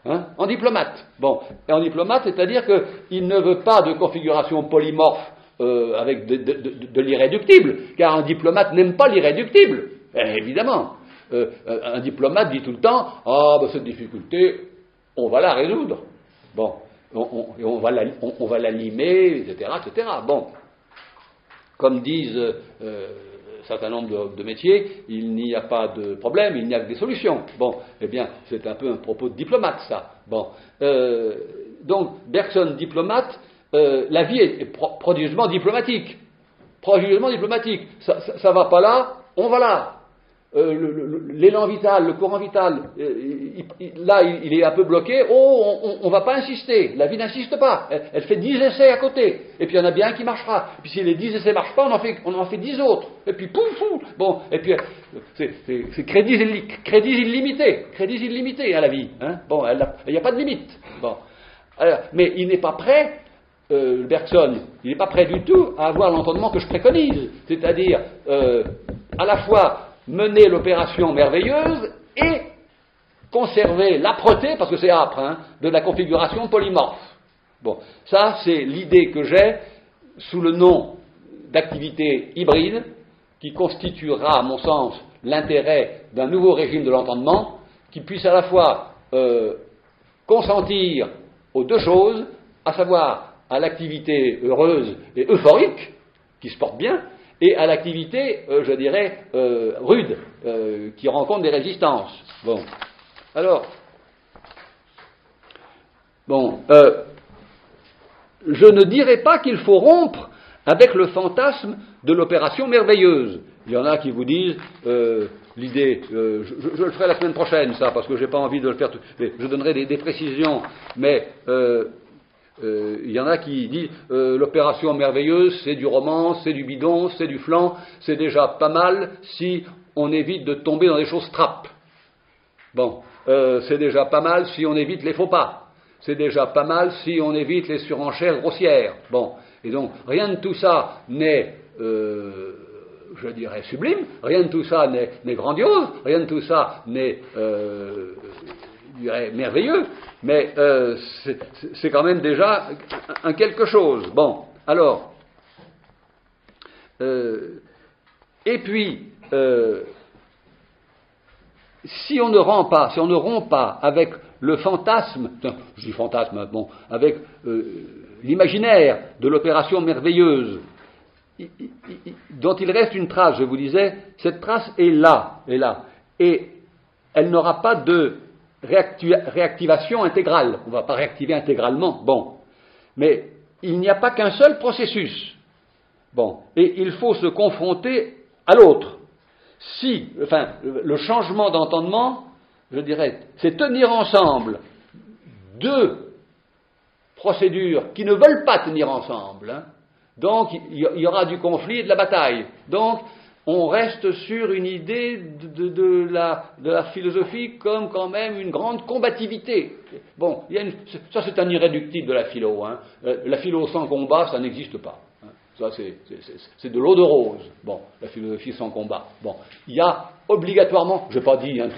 Hein, en diplomate. Bon, et en diplomate, c'est-à-dire qu'il ne veut pas de configuration polymorphe avec de l'irréductible, car un diplomate n'aime pas l'irréductible, évidemment. Un diplomate dit tout le temps, ah, ben cette difficulté, on va la résoudre. Bon, on va la limer, etc., etc. Bon, comme disent un certain nombre de métiers, il n'y a pas de problème, il n'y a que des solutions. Bon, eh bien, c'est un peu un propos de diplomate, ça. Bon, donc, Bergson, diplomate, la vie est prodigieusement diplomatique. Prodigieusement diplomatique. Ça va pas là, on va là. L'élan vital, le courant vital, là il est un peu bloqué, on ne va pas insister, la vie n'insiste pas, elle fait 10 essais à côté, et puis il y en a bien un qui marchera, et puis si les 10 essais ne marchent pas, on en fait 10 autres, et puis pouf, pouf, bon, et puis c'est crédits illimités à la vie, hein, bon, il n'y a pas de limite, bon. Alors, mais il n'est pas prêt, Bergson, il n'est pas prêt du tout à avoir l'entendement que je préconise, c'est-à-dire à la fois mener l'opération merveilleuse et conserver l'âpreté, parce que c'est âpre, hein, de la configuration polymorphe. Bon, ça c'est l'idée que j'ai sous le nom d'activité hybride, qui constituera, à mon sens, l'intérêt d'un nouveau régime de l'entendement, qui puisse à la fois consentir aux deux choses, à savoir à l'activité heureuse et euphorique, qui se porte bien, et à l'activité, je dirais, rude, qui rencontre des résistances. Bon. Alors, bon, je ne dirais pas qu'il faut rompre avec le fantasme de l'opération merveilleuse. Il y en a qui vous disent, l'idée, je le ferai la semaine prochaine, ça, parce que je n'ai pas envie de le faire tout. Je donnerai des précisions, mais il y en a qui disent l'opération merveilleuse, c'est du roman, c'est du bidon, c'est du flan, c'est déjà pas mal si on évite de tomber dans des choses trappes. Bon, c'est déjà pas mal si on évite les faux pas. C'est déjà pas mal si on évite les surenchères grossières. Bon, et donc rien de tout ça n'est, je dirais, sublime, rien de tout ça n'est grandiose, rien de tout ça n'est je dirais, merveilleux, mais c'est quand même déjà un quelque chose. Bon, alors, et puis, si on ne rompt pas avec le fantasme, je dis fantasme, bon, avec l'imaginaire de l'opération merveilleuse, dont il reste une trace, je vous disais, cette trace est là, et elle n'aura pas de réactivation intégrale. On ne va pas réactiver intégralement, bon. Mais il n'y a pas qu'un seul processus. Bon. Et il faut se confronter à l'autre. Le changement d'entendement, je dirais, c'est tenir ensemble deux procédures qui ne veulent pas tenir ensemble. Hein. Donc, il y aura du conflit et de la bataille. Donc, on reste sur une idée de la philosophie comme quand même une grande combativité. Bon, ça c'est un irréductible de la philo. Hein. La philo sans combat, ça n'existe pas. Hein. Ça c'est de l'eau de rose. Bon, la philosophie sans combat. Bon, il y a obligatoirement, je n'ai pas dit hein,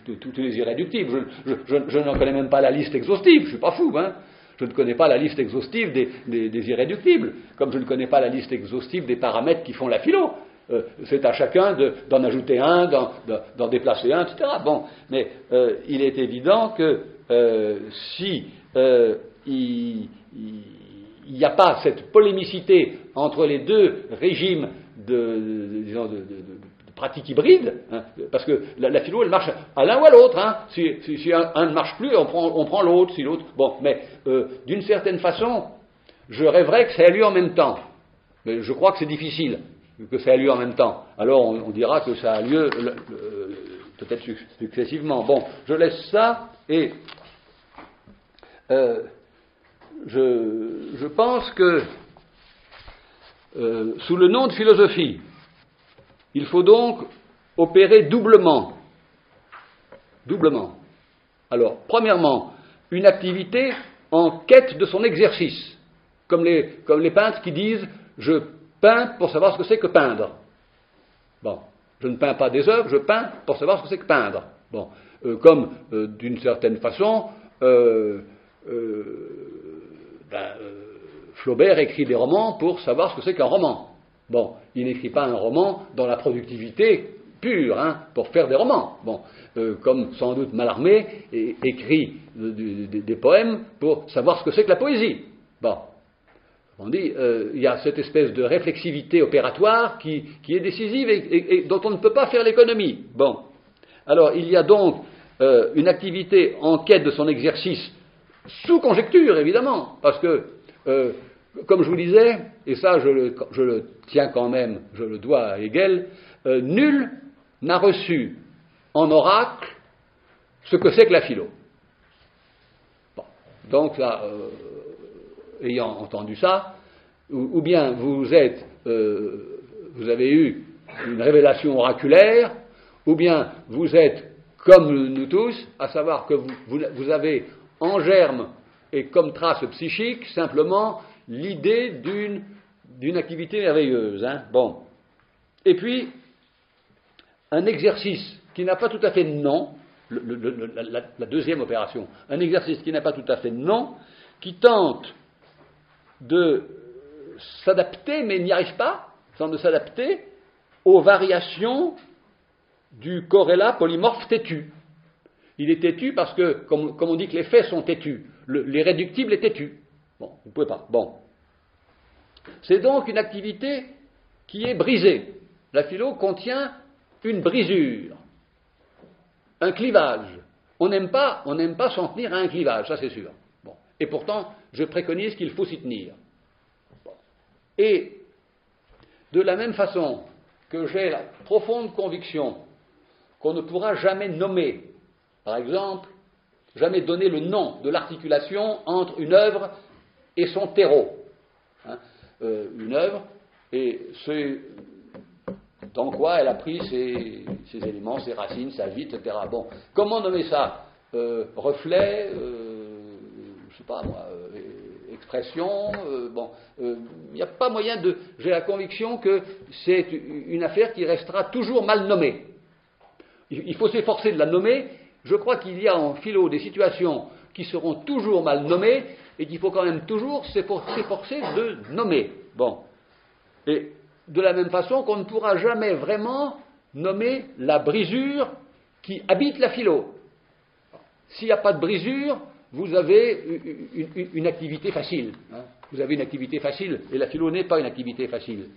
tous les irréductibles, je n'en connais même pas la liste exhaustive, je ne suis pas fou. Hein. Je ne connais pas la liste exhaustive des irréductibles, comme je ne connais pas la liste exhaustive des paramètres qui font la philo. C'est à chacun d'en ajouter un, d'en déplacer un, etc. Bon, mais il est évident que si il n'y a pas cette polémicité entre les deux régimes de pratique hybride, hein, parce que la philo, elle marche à l'un ou à l'autre. Hein. Si un ne marche plus, on prend l'autre, si l'autre... Bon, mais d'une certaine façon, je rêverais que ça ait lieu en même temps. Mais je crois que c'est difficile que ça ait lieu en même temps. Alors on dira que ça a lieu peut-être successivement. Bon, je laisse ça et je pense que sous le nom de philosophie, il faut donc opérer doublement. Doublement. Alors, premièrement, une activité en quête de son exercice, comme les peintres qui disent « je peins pour savoir ce que c'est que peindre ». Bon, je ne peins pas des œuvres, je peins pour savoir ce que c'est que peindre. Bon, comme d'une certaine façon, Flaubert écrit des romans pour savoir ce que c'est qu'un roman. Bon, il n'écrit pas un roman dont la productivité pur, hein, pour faire des romans. Bon, comme sans doute Mallarmé écrit des poèmes pour savoir ce que c'est que la poésie. Bon, on dit, il y a cette espèce de réflexivité opératoire qui est décisive et dont on ne peut pas faire l'économie. Bon, alors il y a donc une activité en quête de son exercice sous conjecture, évidemment, parce que, comme je vous disais, et ça je le tiens quand même, je le dois à Hegel, nul n'a reçu en oracle ce que c'est que la philo. Bon, donc là, ayant entendu ça, ou bien vous avez eu une révélation oraculaire, ou bien vous êtes comme nous tous, à savoir que vous avez en germe et comme trace psychique simplement l'idée d'une activité merveilleuse. Hein. Bon. Et puis, un exercice qui n'a pas tout à fait de nom, la deuxième opération, un exercice qui n'a pas tout à fait de nom, qui tente de s'adapter, mais n'y arrive pas, tente de s'adapter aux variations du corrélat polymorphe têtu. Il est têtu parce que, comme on dit que les faits sont têtus, l'irréductible est têtu. Bon, vous ne pouvez pas. Bon. C'est donc une activité qui est brisée. La philo contient une brisure, un clivage. On n'aime pas s'en tenir à un clivage, ça c'est sûr. Bon. Et pourtant, je préconise qu'il faut s'y tenir. Bon. Et de la même façon que j'ai la profonde conviction qu'on ne pourra jamais nommer, par exemple, jamais donner le nom de l'articulation entre une œuvre et son terreau. Hein, une œuvre, et c'est dans quoi elle a pris ses éléments, ses racines, sa vie, etc. Bon, comment nommer ça reflet, je sais pas moi, expression, bon, il n'y a pas moyen de... J'ai la conviction que c'est une affaire qui restera toujours mal nommée. Il faut s'efforcer de la nommer. Je crois qu'il y a en philo des situations qui seront toujours mal nommées et qu'il faut quand même toujours s'efforcer de nommer. Bon. Et de la même façon qu'on ne pourra jamais vraiment nommer la brisure qui habite la philo. S'il n'y a pas de brisure, vous avez une activité facile. Hein. Vous avez une activité facile, et la philo n'est pas une activité facile.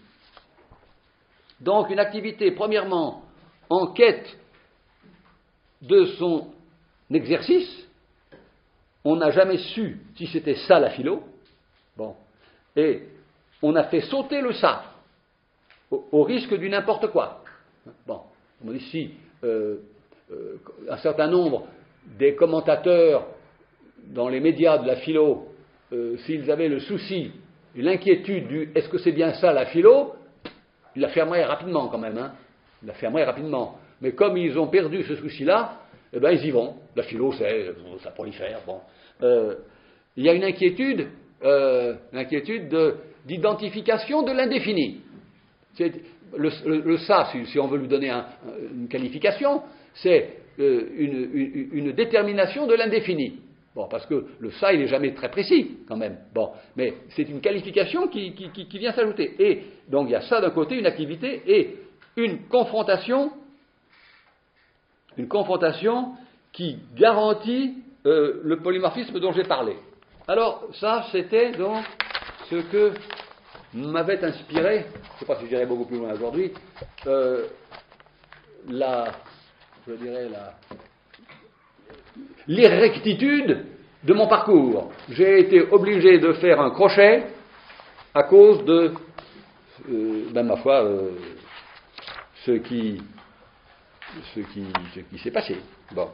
Donc une activité, premièrement, en quête de son exercice. On n'a jamais su si c'était ça la philo. Bon. Et on a fait sauter le ça, au risque du n'importe quoi. Bon. On dit si un certain nombre des commentateurs dans les médias de la philo, s'ils avaient le souci, l'inquiétude du est-ce que c'est bien ça la philo, ils la fermeraient rapidement quand même. Hein. Ils la fermeraient rapidement. Mais comme ils ont perdu ce souci-là, eh ben ils y vont. La philo, ça prolifère. Bon. Il y a une inquiétude d'identification de l'indéfini. Le ça, si on veut lui donner une qualification, c'est une détermination de l'indéfini. Bon, parce que le ça, il n'est jamais très précis, quand même. Bon, mais c'est une qualification qui vient s'ajouter. Et donc il y a ça d'un côté, une activité, et une confrontation qui garantit le polymorphisme dont j'ai parlé. Alors, ça, c'était donc ce que m'avait inspiré, je ne sais pas si j'irai beaucoup plus loin aujourd'hui, l'irrectitude de mon parcours. J'ai été obligé de faire un crochet à cause de, ma foi, ce qui s'est passé. Bon.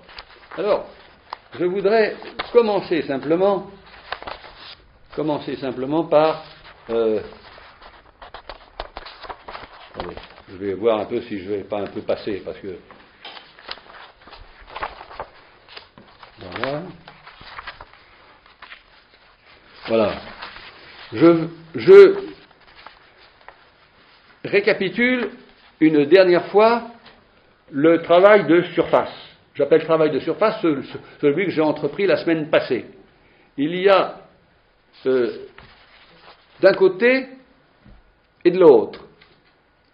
Alors, je voudrais commencer simplement par... allez, je vais voir un peu si je ne vais pas un peu passer, parce que... Voilà. Je récapitule une dernière fois le travail de surface. J'appelle travail de surface celui que j'ai entrepris la semaine passée. Il y a d'un côté et de l'autre,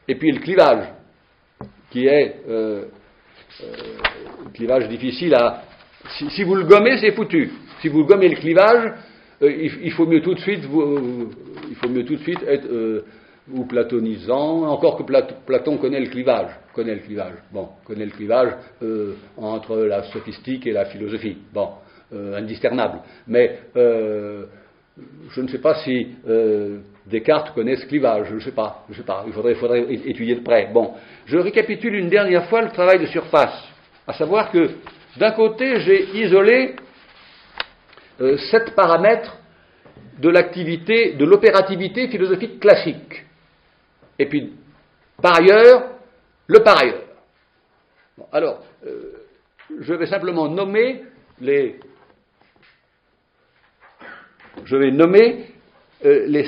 et puis le clivage qui est clivage difficile à... Si vous le gommez, c'est foutu. Si vous gommez le clivage, il faut mieux tout de suite être ou platonisant, encore que Platon connaît le clivage. Connaît le clivage entre la sophistique et la philosophie. Indiscernable. Mais je ne sais pas si Descartes connaît ce clivage, je ne sais pas. Il faudrait étudier de près. Je récapitule une dernière fois le travail de surface, à savoir que d'un côté, j'ai isolé 7 paramètres de l'activité, de l'opérativité philosophique classique. Et puis, par ailleurs, le par ailleurs. Alors, je vais simplement nommer les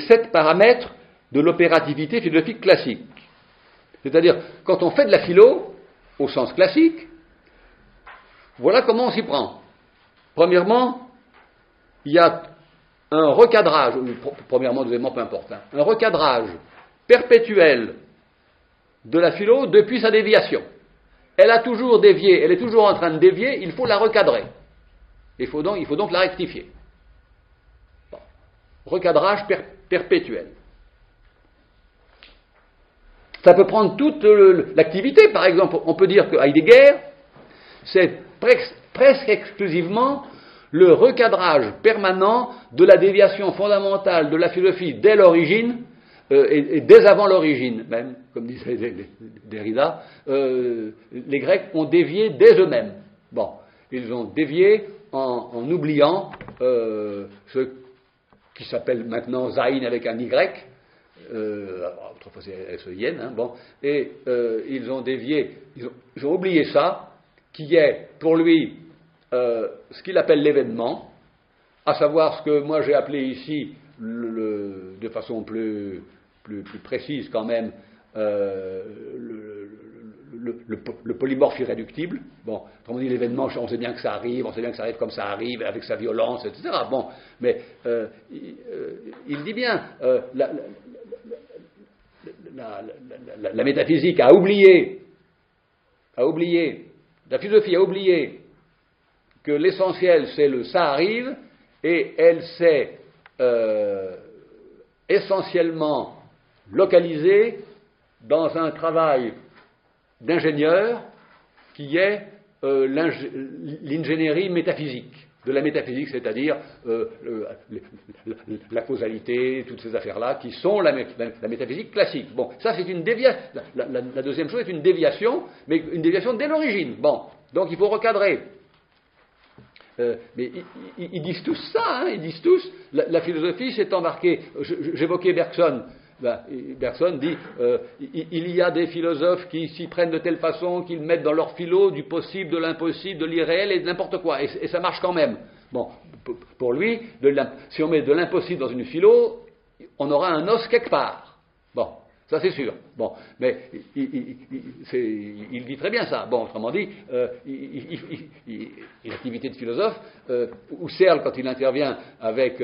7 paramètres de l'opérativité philosophique classique. C'est-à-dire, quand on fait de la philo, au sens classique, voilà comment on s'y prend. Premièrement, il y a un recadrage, deuxièmement, peu importe, un recadrage perpétuel de la philo depuis sa déviation. Elle a toujours dévié, elle est toujours en train de dévier, il faut la recadrer. Il faut donc la rectifier. Recadrage perpétuel. Ça peut prendre toute l'activité, par exemple. On peut dire que Heidegger, c'est presque exclusivement le recadrage permanent de la déviation fondamentale de la philosophie dès l'origine, et dès avant l'origine même, comme disait Derrida, les Grecs ont dévié dès eux-mêmes. Ils ont dévié en oubliant ce qui s'appelle maintenant Zayin avec un Y, autrefois c'est S-E-I-N, et ils ont dévié, ils ont oublié ça, qui est pour lui ce qu'il appelle l'événement, à savoir ce que moi j'ai appelé ici, de façon plus précise quand même, le polymorphe irréductible. Autrement dit, l'événement, on sait bien que ça arrive, comme ça arrive, avec sa violence, etc. Mais il dit bien, la métaphysique a oublié, la philosophie a oublié que l'essentiel c'est le ça arrive, et elle s'est essentiellement localisée dans un travail d'ingénieur qui est l'ingénierie métaphysique, de la métaphysique, c'est-à-dire la causalité, toutes ces affaires-là, qui sont la métaphysique classique. Ça c'est une déviation. La deuxième chose est une déviation, mais une déviation dès l'origine. Donc il faut recadrer. Mais ils disent tous ça, ils disent tous, la philosophie s'est embarquée. J'évoquais Bergson. Bergson dit il y a des philosophes qui s'y prennent de telle façon qu'ils mettent dans leur philo du possible, de l'impossible, de l'irréel et de n'importe quoi, et ça marche quand même. Pour lui, si on met de l'impossible dans une philo, on aura un os quelque part. Ça c'est sûr. Mais il dit très bien ça. Autrement dit, l'activité de philosophe, Husserl, quand il intervient avec,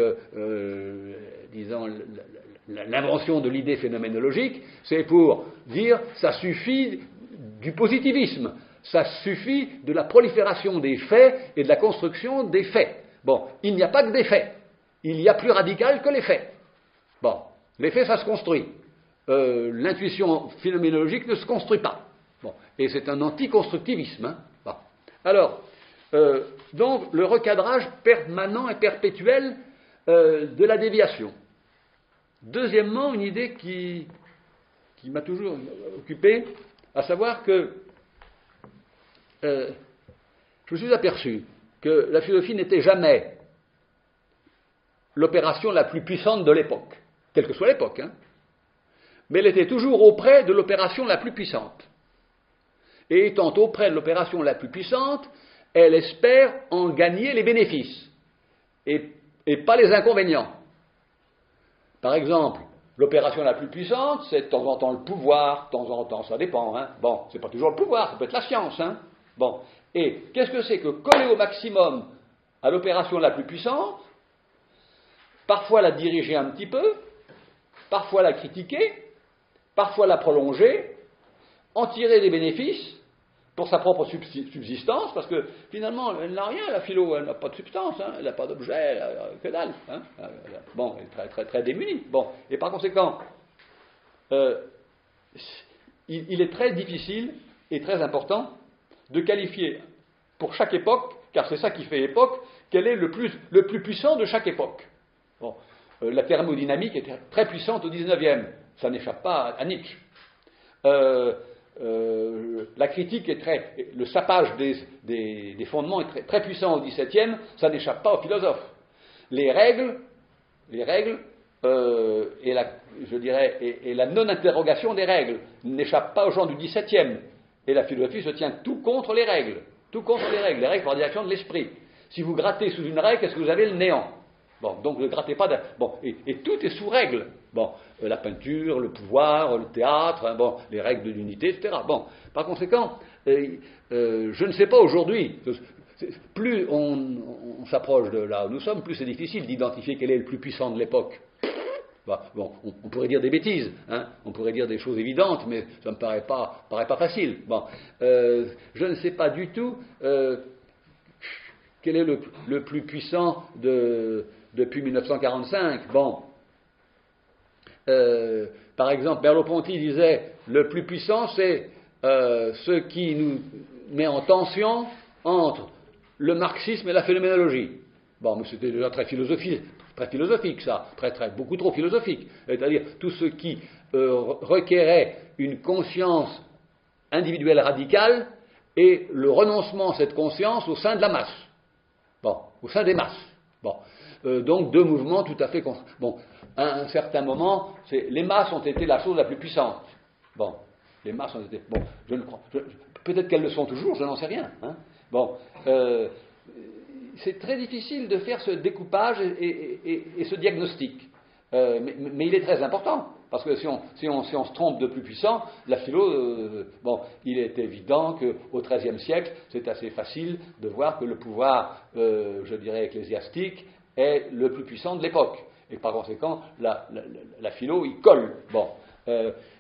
disons, l'invention de l'idée phénoménologique, c'est pour dire ça suffit du positivisme, ça suffit de la prolifération des faits et de la construction des faits. Il n'y a pas que des faits, il y a plus radical que les faits. Les faits, ça se construit. L'intuition phénoménologique ne se construit pas. Et c'est un anticonstructivisme. Alors, donc, le recadrage permanent et perpétuel de la déviation. Deuxièmement, une idée qui m'a toujours occupé, à savoir que je me suis aperçu que la philosophie n'était jamais l'opération la plus puissante de l'époque, quelle que soit l'époque, mais elle était toujours auprès de l'opération la plus puissante. Et étant auprès de l'opération la plus puissante, elle espère en gagner les bénéfices, et pas les inconvénients. Par exemple, l'opération la plus puissante, c'est de temps en temps le pouvoir, de temps en temps, ça dépend. C'est pas toujours le pouvoir, ça peut être la science. Et qu'est-ce que c'est que coller au maximum à l'opération la plus puissante, parfois la diriger un petit peu, parfois la critiquer, parfois la prolonger, en tirer des bénéfices pour sa propre subsistance, parce que finalement, elle n'a rien, la philo, elle n'a pas de substance, hein, elle n'a pas d'objet, que dalle. Hein, bon, elle est très, très, très démunie. Bon, et par conséquent, il est très difficile et très important de qualifier pour chaque époque, car c'est ça qui fait époque, quel est le plus puissant de chaque époque. Bon, la thermodynamique était très puissante au XIXe, ça n'échappe pas à Nietzsche. La critique est le sapage des fondements est très, très puissant au XVIIe, ça n'échappe pas aux philosophes. Les règles et la non-interrogation des règles n'échappent pas aux gens du XVIIe. Et la philosophie se tient tout contre les règles. Tout contre les règles par direction de l'esprit. Si vous grattez sous une règle, est-ce que vous avez le néant? Bon, donc ne grattez pas. Bon, et tout est sous règle. Bon, la peinture, le pouvoir, le théâtre, bon, les règles de l'unité, etc. Bon, par conséquent, je ne sais pas aujourd'hui. Plus on s'approche de là où nous sommes, plus c'est difficile d'identifier quel est le plus puissant de l'époque. Bon, on pourrait dire des bêtises, hein, on pourrait dire des choses évidentes, mais ça ne me paraît pas facile. Bon, je ne sais pas du tout quel est le plus puissant depuis 1945. Bon, par exemple, Merleau-Ponty disait le plus puissant, c'est ce qui nous met en tension entre le marxisme et la phénoménologie. Bon, mais c'était déjà très philosophique ça, beaucoup trop philosophique. C'est-à-dire tout ce qui requérait une conscience individuelle radicale et le renoncement à cette conscience au sein de la masse. Bon, au sein des masses. Bon, donc deux mouvements tout à fait. Bon, à un certain moment, les masses ont été la chose la plus puissante. Bon, les masses ont été. Bon, je ne crois. Peut-être qu'elles le sont toujours, je n'en sais rien. Hein. Bon. C'est très difficile de faire ce découpage et ce diagnostic. Mais il est très important, parce que si on se trompe de plus puissant, la philo, bon, il est évident qu'au XIIIe siècle, c'est assez facile de voir que le pouvoir, je dirais, ecclésiastique est le plus puissant de l'époque. Et par conséquent, la philo, il colle. Bon.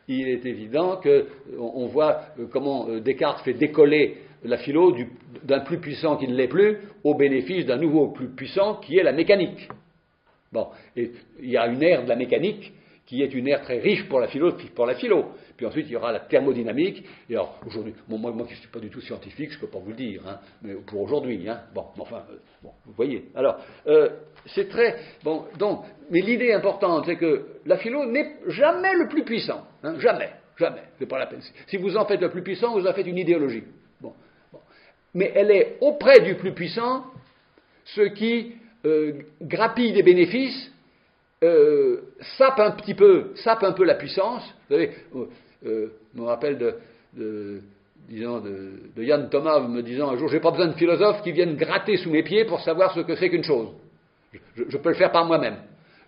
Il est évident qu'on voit comment Descartes fait décoller la philo d'un plus puissant qui ne l'est plus au bénéfice d'un nouveau plus puissant qui est la mécanique. Bon, et il y a une ère de la mécanique qui est une ère très riche pour la philo. Puis ensuite, il y aura la thermodynamique. Et alors, aujourd'hui, moi qui ne suis pas du tout scientifique, je ne peux pas vous le dire, hein, mais pour aujourd'hui, hein, bon, vous voyez. Alors, c'est très... Bon, donc, mais l'idée importante, c'est que la philo n'est jamais le plus puissant. Hein, jamais. C'est pas la peine. Si vous en faites le plus puissant, vous en faites une idéologie. Bon. Mais elle est auprès du plus puissant ce qui grappille des bénéfices, sape un peu la puissance. Vous savez, je me rappelle de Yann Thomas me disant un jour, j'ai pas besoin de philosophes qui viennent gratter sous mes pieds pour savoir ce que c'est qu'une chose. Je peux le faire par moi-même.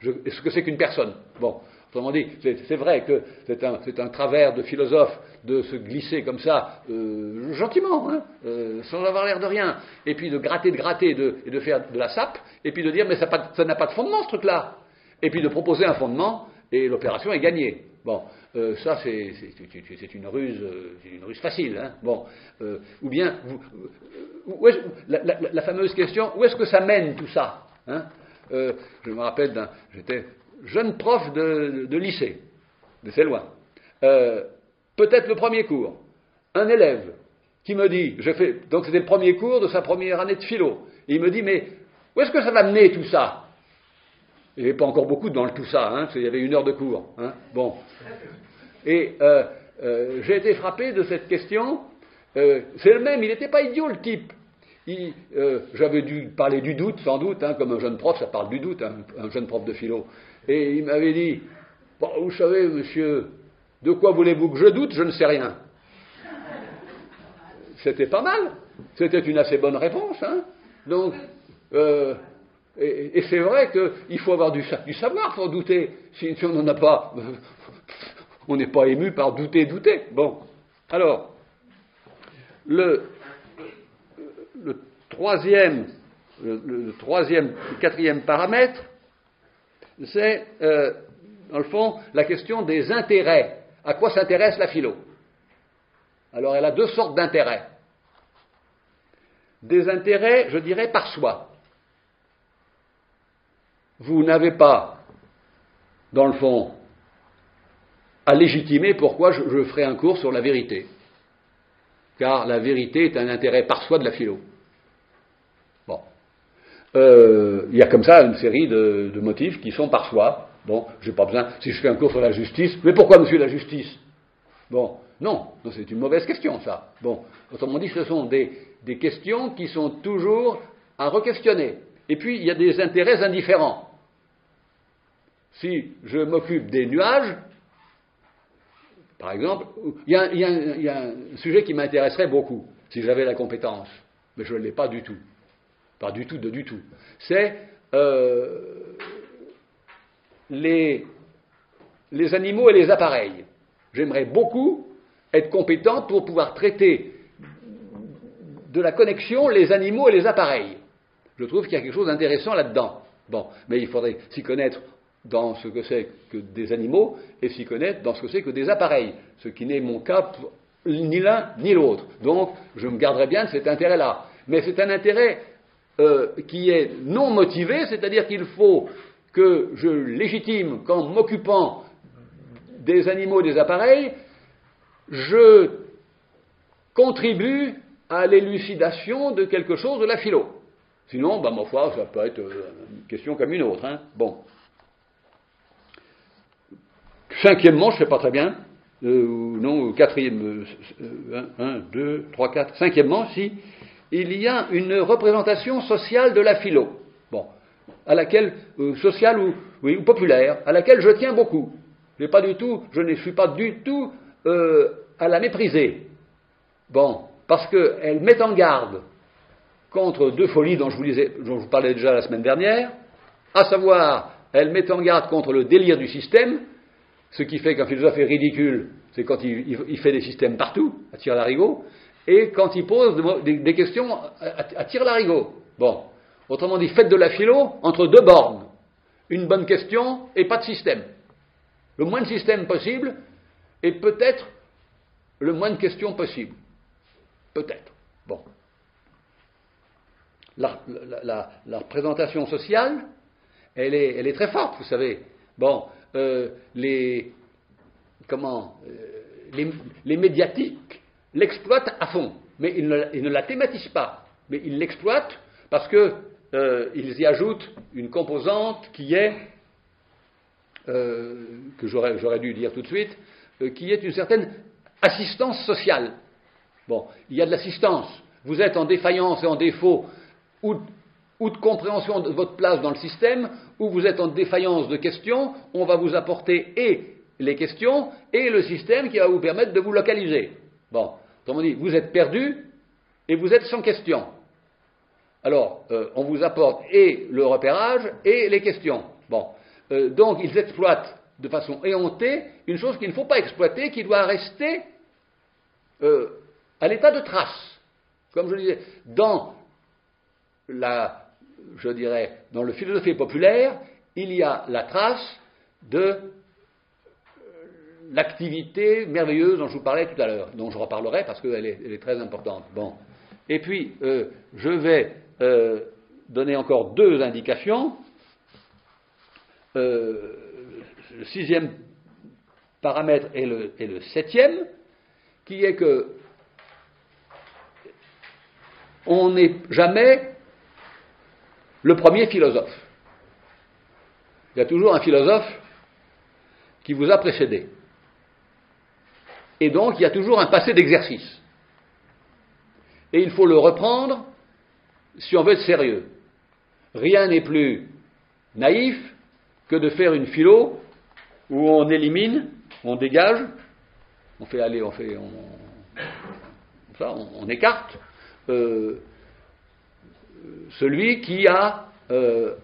Ce que c'est qu'une personne. Bon. Autrement dit, c'est vrai que c'est un travers de philosophe de se glisser comme ça, gentiment, hein, sans avoir l'air de rien, et puis de gratter, et de faire de la sape, et puis de dire, mais ça n'a pas de fondement ce truc-là. Et puis de proposer un fondement, et l'opération est gagnée. Bon, ça c'est une ruse facile. Hein. Bon, ou bien, la fameuse question, où est-ce que ça mène tout ça, hein. Je me rappelle j'étais jeune prof de lycée, mais c'est loin. Peut-être le premier cours, un élève qui me dit, donc c'était le premier cours de sa première année de philo, et il me dit, mais où est-ce que ça va mener tout ça? Il n'y avait pas encore beaucoup dans le tout ça, hein, parce qu'il y avait 1 heure de cours. Hein, bon. Et j'ai été frappé de cette question. C'est le même, il n'était pas idiot le type. J'avais dû parler du doute, sans doute, hein, comme un jeune prof, ça parle du doute, hein, un jeune prof de philo. Et il m'avait dit, bon, vous savez, monsieur, de quoi voulez-vous que je doute? Je ne sais rien. C'était pas mal. C'était une assez bonne réponse. Hein. Donc, et c'est vrai qu'il faut avoir du savoir pour douter. Si on n'en a pas, on n'est pas ému par douter. Bon, alors, le quatrième paramètre, c'est, dans le fond, la question des intérêts. À quoi s'intéresse la philo? Alors elle a deux sortes d'intérêts. Des intérêts, je dirais, par soi. Vous n'avez pas, dans le fond, à légitimer pourquoi je ferai un cours sur la vérité. Car la vérité est un intérêt par soi de la philo. Bon. Il y a comme ça une série de motifs qui sont par soi. Bon, j'ai pas besoin, si je fais un cours sur la justice, mais pourquoi monsieur la justice? Bon, non, c'est une mauvaise question ça. Bon, autrement dit, ce sont des questions qui sont toujours à re-questionner. Et puis, il y a des intérêts indifférents. Si je m'occupe des nuages, par exemple, il y a un sujet qui m'intéresserait beaucoup, si j'avais la compétence, mais je ne l'ai pas du tout. Pas du tout, du tout. C'est les animaux et les appareils. J'aimerais beaucoup être compétent pour pouvoir traiter de la connexion les animaux et les appareils. Je trouve qu'il y a quelque chose d'intéressant là-dedans. Bon, mais il faudrait s'y connaître dans ce que c'est que des animaux et s'y connaître dans ce que c'est que des appareils, ce qui n'est mon cas pour ni l'un ni l'autre. Donc, je me garderai bien de cet intérêt-là. Mais c'est un intérêt qui est non motivé, c'est-à-dire qu'il faut que je légitime qu'en m'occupant des animaux, des appareils, je contribue à l'élucidation de quelque chose de la philo. Sinon, ma foi, ça peut être une question comme une autre. Hein. Bon. Cinquièmement, je ne sais pas très bien, non, quatrième, 1, 2, 3, 4, cinquièmement, si, il y a une représentation sociale de la philo, bon, à laquelle, sociale ou populaire, à laquelle je tiens beaucoup. Je ne suis pas du tout à la mépriser. Bon, parce qu'elle met en garde contre deux folies dont je vous parlais déjà la semaine dernière, à savoir, elle met en garde contre le délire du système. Ce qui fait qu'un philosophe est ridicule, c'est quand il fait des systèmes partout, à tire-larigot, et quand il pose des questions à tire-larigot. Bon, autrement dit, faites de la philo entre deux bornes. Une bonne question et pas de système. Le moins de système possible, et peut-être le moins de questions possible. Peut-être. Bon. La représentation sociale, elle est très forte, vous savez. Bon. Les médiatiques l'exploitent à fond, mais ils ne la thématisent pas, mais ils l'exploitent parce qu'ils y ajoutent une composante qui est, que j'aurais dû dire tout de suite, qui est une certaine assistance sociale. Bon, il y a de l'assistance, vous êtes en défaillance et en défaut, ou de compréhension de votre place dans le système, ou vous êtes en défaillance de questions, on va vous apporter et les questions et le système qui va vous permettre de vous localiser. Bon, autrement dit, vous êtes perdu et vous êtes sans question. Alors, on vous apporte et le repérage et les questions. Bon, donc ils exploitent de façon éhontée une chose qu'il ne faut pas exploiter, qui doit rester à l'état de trace. Comme je disais, dans le philosophie populaire, il y a la trace de l'activité merveilleuse dont je vous parlais tout à l'heure, dont je reparlerai parce qu'elle est très importante. Bon. Et puis, je vais donner encore deux indications. Le sixième paramètre et le septième, qui est que on n'est jamais le premier philosophe. Il y a toujours un philosophe qui vous a précédé. Et donc, il y a toujours un passé d'exercice. Et il faut le reprendre si on veut être sérieux. Rien n'est plus naïf que de faire une philo où on élimine, on dégage, on écarte celui qui a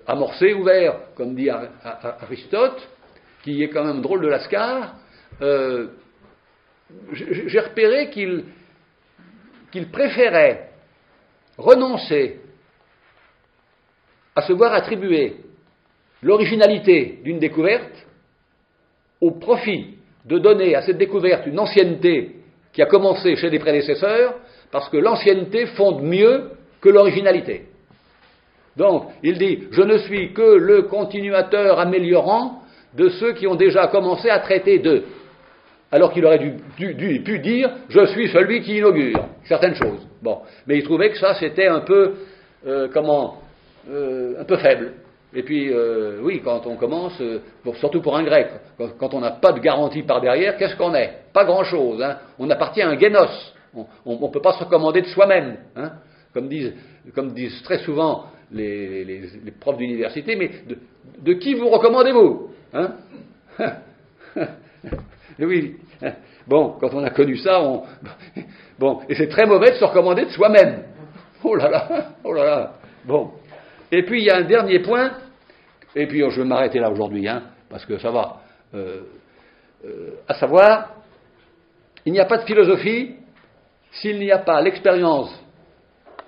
amorcé, ouvert, comme dit Aristote, qui est quand même drôle de lascar. J'ai repéré qu'il préférait renoncer à se voir attribuer l'originalité d'une découverte au profit de donner à cette découverte une ancienneté qui a commencé chez des prédécesseurs, parce que l'ancienneté fonde mieux que l'originalité. Donc, il dit, je ne suis que le continuateur améliorant de ceux qui ont déjà commencé à traiter d'eux. Alors qu'il aurait pu dire, je suis celui qui inaugure certaines choses. Bon, mais il trouvait que ça, c'était un peu, un peu faible. Et puis, oui, quand on commence, surtout pour un grec, quand on n'a pas de garantie par derrière, qu'est-ce qu'on est? Pas grand-chose. Hein. On appartient à un génos. On ne peut pas se recommander de soi-même. Hein. Comme disent très souvent les profs d'université, mais de qui vous recommandez-vous? Hein. Oui. Bon, quand on a connu ça, bon, et c'est très mauvais de se recommander de soi-même. Oh là là, oh là là. Bon. Et puis il y a un dernier point, et puis je vais m'arrêter là aujourd'hui, hein, parce que ça va. À savoir, il n'y a pas de philosophie s'il n'y a pas l'expérience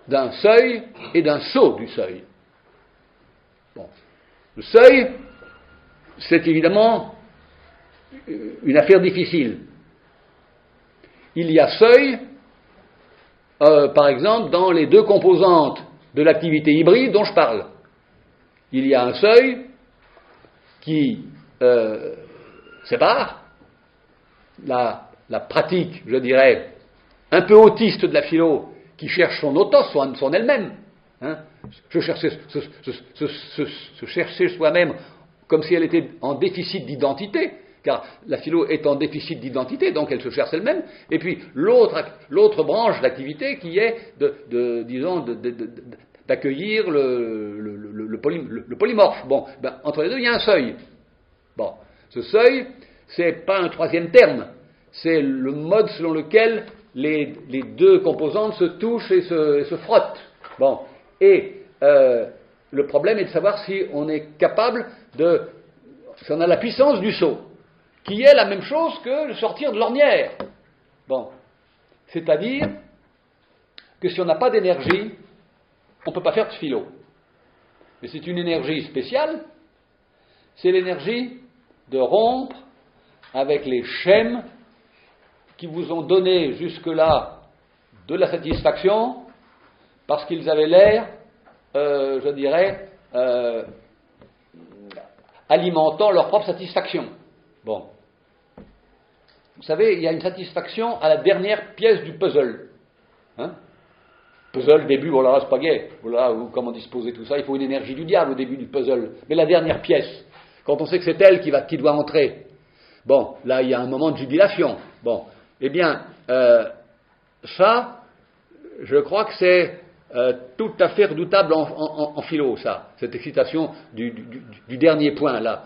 d'un seuil et d'un saut du seuil. Bon. Le seuil, c'est évidemment une affaire difficile. Il y a seuil, par exemple, dans les deux composantes de l'activité hybride dont je parle. Il y a un seuil qui sépare la pratique, je dirais, un peu autiste de la philo, qui cherche son autos, son elle-même. Hein, se chercher soi-même comme si elle était en déficit d'identité, car la philo est en déficit d'identité, donc elle se cherche elle-même. Et puis l'autre branche d'activité qui est d'accueillir le polymorphe. Bon, ben, entre les deux, il y a un seuil. Bon, ce seuil, c'est pas un troisième terme, c'est le mode selon lequel les deux composantes se touchent et se frottent. Bon, et le problème est de savoir si on est capable si on a la puissance du saut, qui est la même chose que le sortir de l'ornière. Bon, c'est-à-dire que si on n'a pas d'énergie, on ne peut pas faire de philo. Mais c'est une énergie spéciale, c'est l'énergie de rompre avec les schèmes qui vous ont donné jusque-là de la satisfaction, parce qu'ils avaient l'air, je dirais, alimentant leur propre satisfaction. Bon. Vous savez, il y a une satisfaction à la dernière pièce du puzzle. Hein? Puzzle, début, voilà, c'est pas gai. Voilà, comment disposer tout ça? Il faut une énergie du diable au début du puzzle. Mais la dernière pièce, quand on sait que c'est elle qui doit entrer, bon, là, il y a un moment de jubilation. Bon. Eh bien, ça, je crois que c'est tout à fait redoutable en philo, ça, cette excitation du dernier point, là.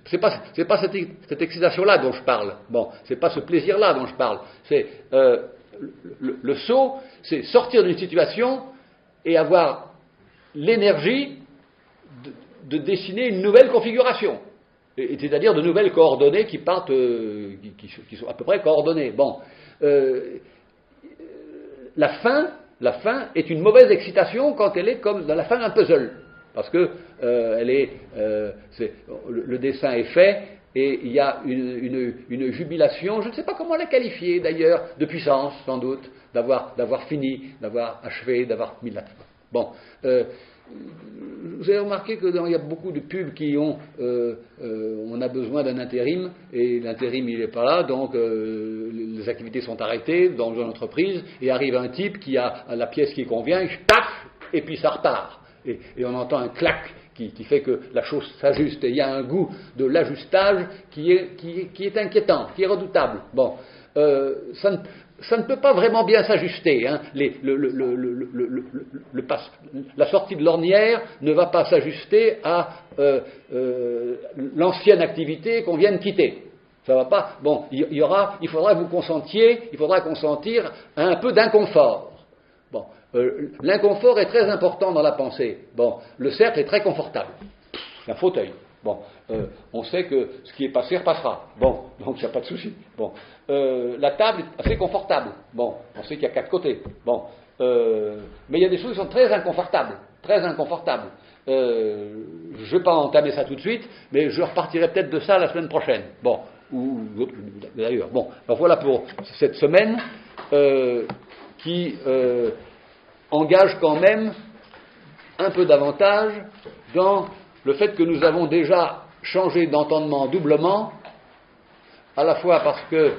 C'est pas cette excitation-là dont je parle. Bon, c'est pas ce plaisir-là dont je parle. C'est le saut, c'est sortir d'une situation et avoir l'énergie de dessiner une nouvelle configuration. Et c'est-à-dire de nouvelles coordonnées qui partent, qui sont à peu près coordonnées. Bon, la fin est une mauvaise excitation quand elle est comme dans la fin d'un puzzle, parce que le dessin est fait et il y a une jubilation, je ne sais pas comment la qualifier d'ailleurs, de puissance sans doute, d'avoir fini, d'avoir achevé, d'avoir mis la fin. Bon. Vous avez remarqué qu'il y a beaucoup de pubs qui ont on a besoin d'un intérim et l'intérim il n'est pas là, donc les activités sont arrêtées dans une entreprise et arrive un type qui a la pièce qui convient, tac, et puis ça repart et on entend un clac qui fait que la chose s'ajuste et il y a un goût de l'ajustage qui est inquiétant, qui est redoutable. Bon, ça ne peut pas vraiment bien s'ajuster. Hein. La sortie de l'ornière ne va pas s'ajuster à l'ancienne activité qu'on vient de quitter. Ça va pas. Bon, il faudra consentir à un peu d'inconfort. Bon, l'inconfort est très important dans la pensée. Bon, le cercle est très confortable. C'est un fauteuil. Bon, on sait que ce qui est passé repassera. Bon, donc il n'y a pas de souci. Bon, la table est assez confortable. Bon, on sait qu'il y a 4 côtés. Bon, mais il y a des choses qui sont très inconfortables. Très inconfortables. Je ne vais pas entamer ça tout de suite, mais je repartirai peut-être de ça la semaine prochaine. Bon, ou d'ailleurs. Bon, alors voilà pour cette semaine qui engage quand même un peu davantage dans le fait que nous avons déjà changé d'entendement doublement, à la fois parce que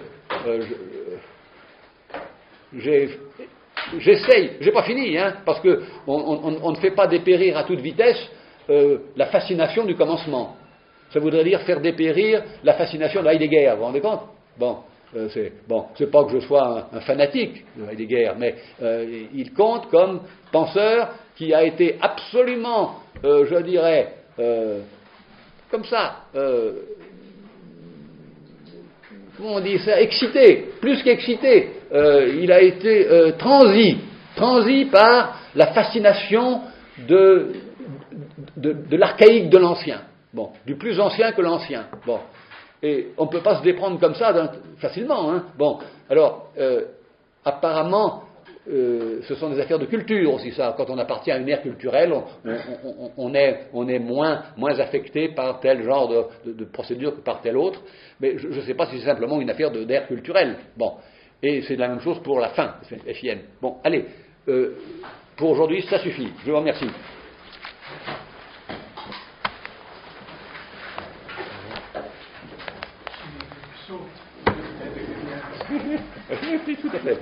j'essaye, j'ai pas fini, hein, parce que on ne fait pas dépérir à toute vitesse la fascination du commencement. Ça voudrait dire faire dépérir la fascination de Heidegger, vous vous rendez compte? Bon, c'est pas que je sois un fanatique de Heidegger, mais il compte comme penseur qui a été absolument, je dirais, comme ça, comment on dit ça, excité, plus qu'excité, il a été transi par la fascination de l'archaïque de l'ancien, bon, du plus ancien que l'ancien, bon, et on ne peut pas se déprendre comme ça facilement, hein, bon, alors, apparemment, ce sont des affaires de culture aussi, ça. Quand on appartient à une ère culturelle, on est moins affecté par tel genre de procédure que par tel autre. Mais je ne sais pas si c'est simplement une affaire d'ère culturelle. Bon. Et c'est la même chose pour la fin, FIN. Bon, allez. Pour aujourd'hui, ça suffit. Je vous remercie. Tout à fait.